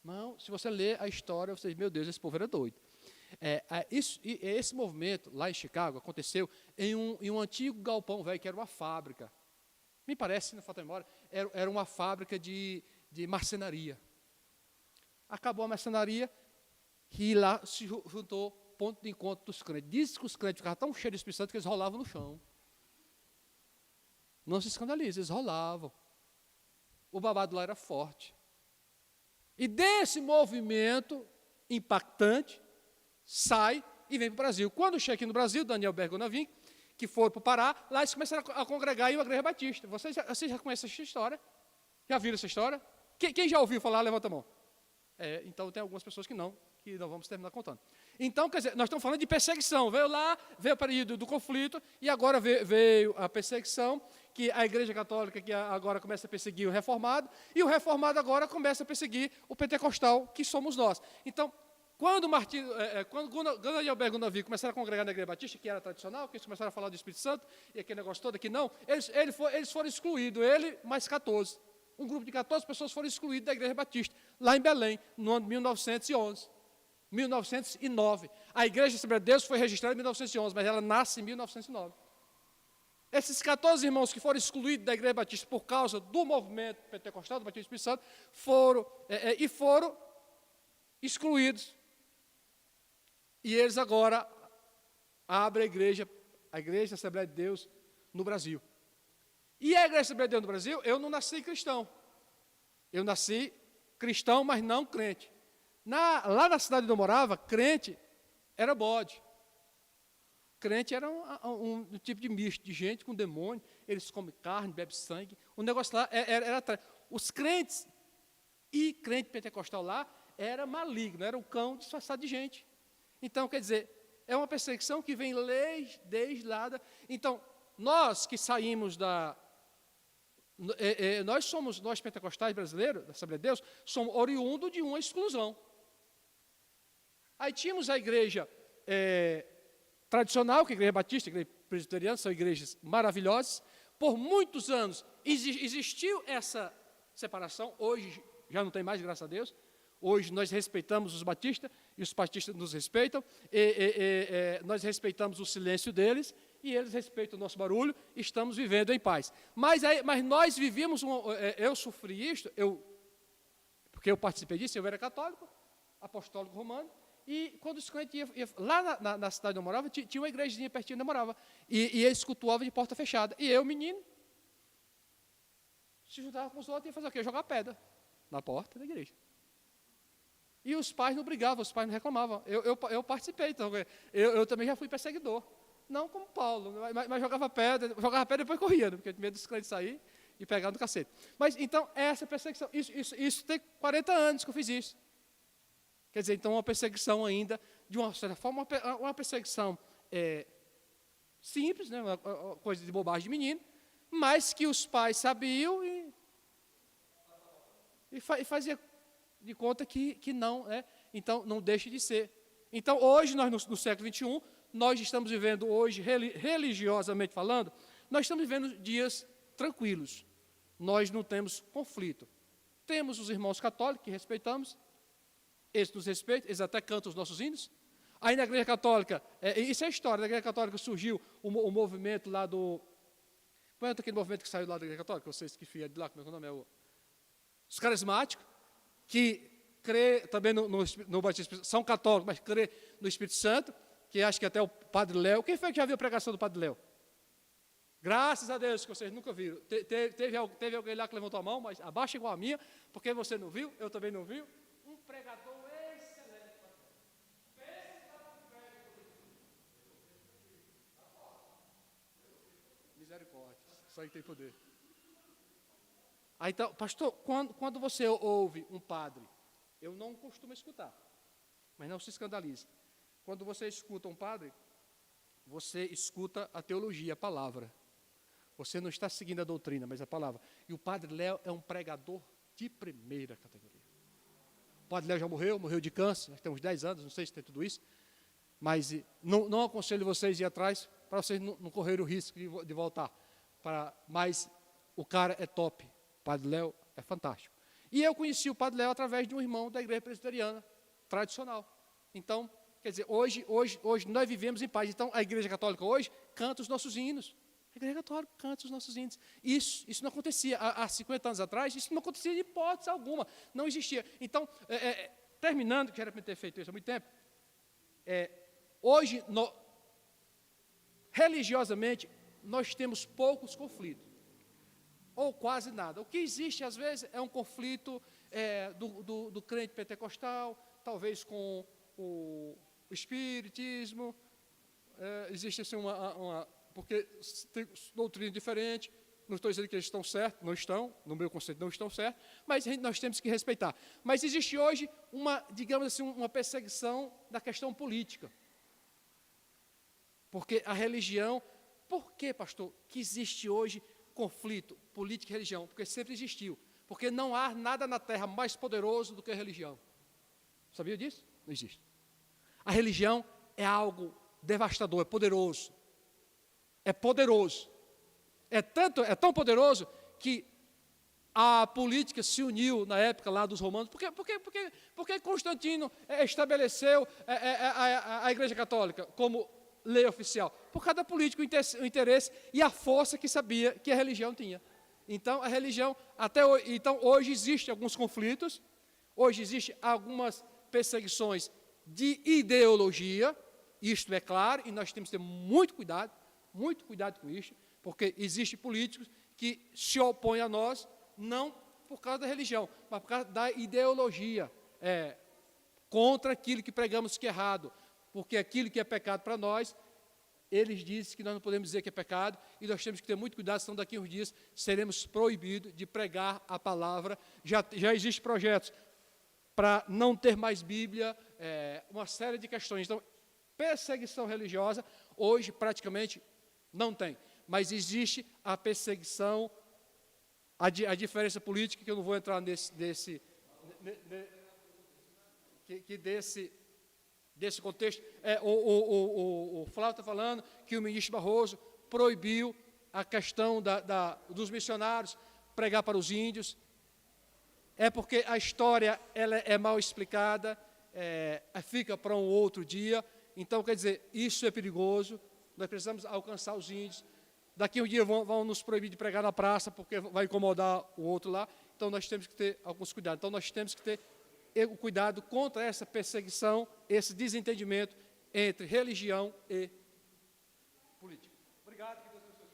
Não, se você ler a história, você diz, meu Deus, esse povo era doido. Esse movimento lá em Chicago aconteceu em um antigo galpão velho, que era uma fábrica. Me parece, se não falta memória, era uma fábrica de marcenaria. Acabou a marcenaria e lá se juntou ponto de encontro dos crentes. Diz que os crentes ficavam tão cheios do Espírito Santo que eles rolavam no chão. Não se escandalize, eles rolavam. O babado lá era forte. E desse movimento impactante, sai e vem para o Brasil. Quando chega aqui no Brasil, Daniel Berg e Gonavig, que foram para o Pará, lá eles começaram a congregar em uma igreja batista. Vocês já conhecem essa história? Já viram essa história? Quem já ouviu falar, levanta a mão. Então tem algumas pessoas que não vamos terminar contando. Então, quer dizer, nós estamos falando de perseguição. Veio o período do conflito, e agora veio a perseguição, que a igreja católica que agora começa a perseguir o reformado, e o reformado agora começa a perseguir o pentecostal, que somos nós. Então, quando Daniel Berg e Gonavig começaram a congregar na igreja batista, que era tradicional, que eles começaram a falar do Espírito Santo, e aquele negócio todo aqui não, eles foram excluídos, ele mais 14. um grupo de 14 pessoas foram excluídos da Igreja Batista, lá em Belém, no ano de 1911. 1909. A Igreja Assembleia de Deus foi registrada em 1911, mas ela nasce em 1909. Esses 14 irmãos que foram excluídos da Igreja Batista por causa do movimento pentecostal, do batismo do Espírito Santo, foram excluídos. E eles agora abrem a Igreja Assembleia de Deus no Brasil. E a Igreja Assembleia de Deus no Brasil, eu não nasci cristão. Eu nasci cristão, mas não crente. Lá na cidade onde eu morava, crente era bode. Crente era um tipo de misto de gente com demônio. Eles comem carne, bebem sangue. O negócio lá era os crentes e crente pentecostal lá era maligno, era um cão disfarçado de gente. Então, quer dizer, é uma perseguição que vem desde lá. Então, nós que saímos nós pentecostais brasileiros, da Assembleia de Deus, somos oriundos de uma exclusão. Aí tínhamos a igreja tradicional, que é a Igreja Batista, a Igreja Presbiteriana, são igrejas maravilhosas. Por muitos anos existiu essa separação, hoje já não tem mais, graças a Deus. Hoje nós respeitamos os batistas, e os batistas nos respeitam, nós respeitamos o silêncio deles, e eles respeitam o nosso barulho, e estamos vivendo em paz. Mas nós vivíamos, eu sofri isto, porque eu participei disso, eu era católico, apostólico romano, e quando os crentes iam lá na cidade onde eu morava, tinha uma igrejazinha pertinho onde eu morava, e eles cultuavam de porta fechada. E eu, menino, se juntava com os outros e ia fazer o quê? Jogar pedra na porta da igreja. E os pais não brigavam, os pais não reclamavam. Eu participei, então, eu também já fui perseguidor. Não como Paulo, mas jogava pedra e depois corria, porque tinha medo dos crentes sair e pegar no cacete. Mas, então, essa perseguição, isso tem 40 anos que eu fiz isso. Quer dizer, então, uma perseguição ainda, de uma certa forma, uma perseguição simples, né, uma coisa de bobagem de menino, mas que os pais sabiam e fazia de conta que não, né? Então, não deixe de ser. Então, hoje, nós no século XXI, nós estamos vivendo hoje, religiosamente falando, nós estamos vivendo dias tranquilos. Nós não temos conflito. Temos os irmãos católicos que respeitamos, eles nos respeitam, eles até cantam os nossos hinos. Aí na Igreja Católica, isso é história, na Igreja Católica surgiu o movimento lá do... Qual é aquele movimento que saiu lá da Igreja Católica? Vocês que fiam de lá, como é que o nome é? Os carismáticos, que crê também no batismo, são católicos, mas crê no Espírito Santo, que acho que até o Padre Léo. Quem foi que já viu a pregação do Padre Léo? Graças a Deus que vocês nunca viram. Teve alguém lá que levantou a mão, mas abaixa igual a minha, porque você não viu, eu também não vi. Um pregador excelente. Misericórdia, isso aí tem poder. Aí, então, pastor, quando você ouve um padre, eu não costumo escutar, mas não se escandalize. Quando você escuta um padre, você escuta a teologia, a palavra. Você não está seguindo a doutrina, mas a palavra. E o Padre Léo é um pregador de primeira categoria. O Padre Léo já morreu de câncer, nós temos 10 anos, não sei se tem tudo isso, mas não aconselho vocês a ir atrás, para vocês não correrem o risco de voltar. Mas o cara é top, o Padre Léo é fantástico. E eu conheci o Padre Léo através de um irmão da Igreja Presbiteriana, tradicional. Então, quer dizer, hoje nós vivemos em paz. Então, a Igreja Católica hoje canta os nossos hinos. A Igreja Católica canta os nossos hinos. Isso não acontecia há 50 anos atrás, isso não acontecia de hipótese alguma, não existia. Então, terminando, que era para ter feito isso há muito tempo, hoje, religiosamente, nós temos poucos conflitos, ou quase nada. O que existe, às vezes, é um conflito do crente pentecostal, talvez com o espiritismo, existe assim porque tem doutrina diferente, não estou dizendo que eles estão certos, não estão, no meu conceito não estão certos, mas nós temos que respeitar. Mas existe hoje digamos assim, uma perseguição da questão política. Porque a religião, por que, pastor, que existe hoje conflito política e religião? Porque sempre existiu. Porque não há nada na terra mais poderoso do que a religião. Sabia disso? Não existe. A religião é algo devastador, é poderoso. É poderoso. É tão poderoso que a política se uniu na época lá dos romanos. Por que Constantino estabeleceu a Igreja Católica como lei oficial? Por causa da política, o interesse e a força que sabia que a religião tinha. Então, a religião, então hoje existem alguns conflitos, hoje existem algumas perseguições de ideologia, isto é claro, e nós temos que ter muito cuidado com isso, porque existem políticos que se opõem a nós, não por causa da religião, mas por causa da ideologia, contra aquilo que pregamos que é errado, porque aquilo que é pecado para nós, eles dizem que nós não podemos dizer que é pecado, e nós temos que ter muito cuidado, senão daqui a uns dias seremos proibidos de pregar a palavra. Já existem projetos para não ter mais Bíblia, uma série de questões. Então, perseguição religiosa, hoje praticamente não tem, mas existe a perseguição, a diferença política, que eu não vou entrar desse contexto. O Flávio está falando que o ministro Barroso proibiu a questão dos missionários pregar para os índios. É porque a história ela é mal explicada, fica para um outro dia. Então, quer dizer, isso é perigoso. Nós precisamos alcançar os índios. Daqui a um dia vão nos proibir de pregar na praça, porque vai incomodar o outro lá. Então, nós temos que ter alguns cuidados. Então, nós temos que ter o cuidado contra essa perseguição, esse desentendimento entre religião e política. Obrigado. Que Deus abençoe.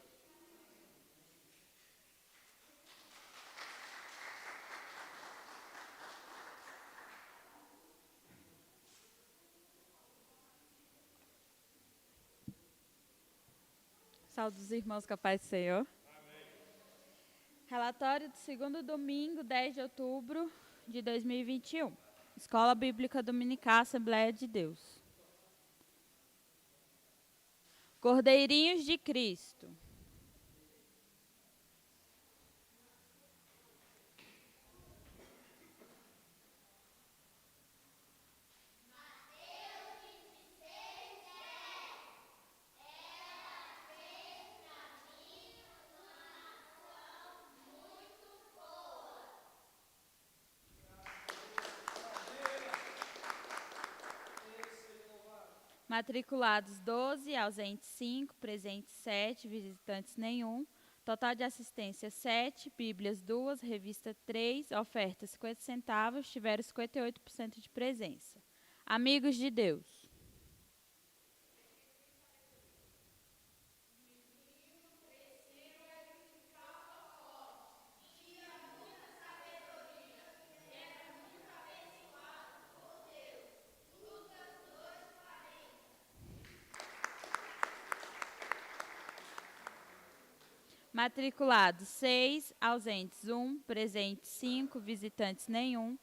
Saúde dos irmãos, com a paz do Senhor. Amém. Relatório do segundo domingo, 10 de outubro de 2021. Escola Bíblica Dominical, Assembleia de Deus. Cordeirinhos de Cristo. Matriculados 12, ausentes 5, presentes 7, visitantes nenhum. Total de assistência 7, Bíblias 2, revista 3, oferta 50 centavos, tiveram 58% de presença. Amigos de Deus. Matriculados 6, ausentes 1, presentes 5, visitantes nenhum.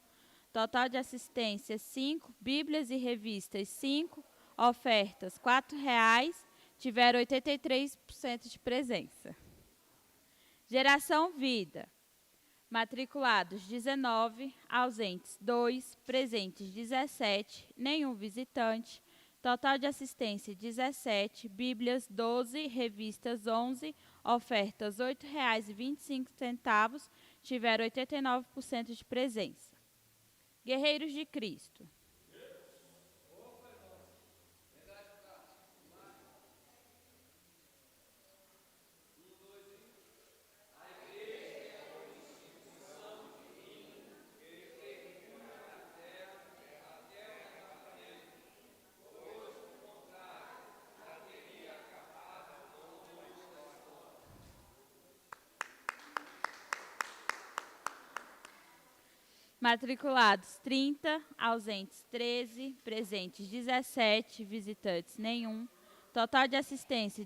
Total de assistência 5, Bíblias e revistas 5, ofertas R$4, tiveram 83% de presença. Geração Vida. Matriculados 19, ausentes 2, presentes 17, nenhum visitante. Total de assistência 17, Bíblias 12, revistas 11, ofertas R$ 8,25, tiveram 89% de presença. Guerreiros de Cristo. Matriculados 30, ausentes 13, presentes 17, visitantes nenhum. Total de assistência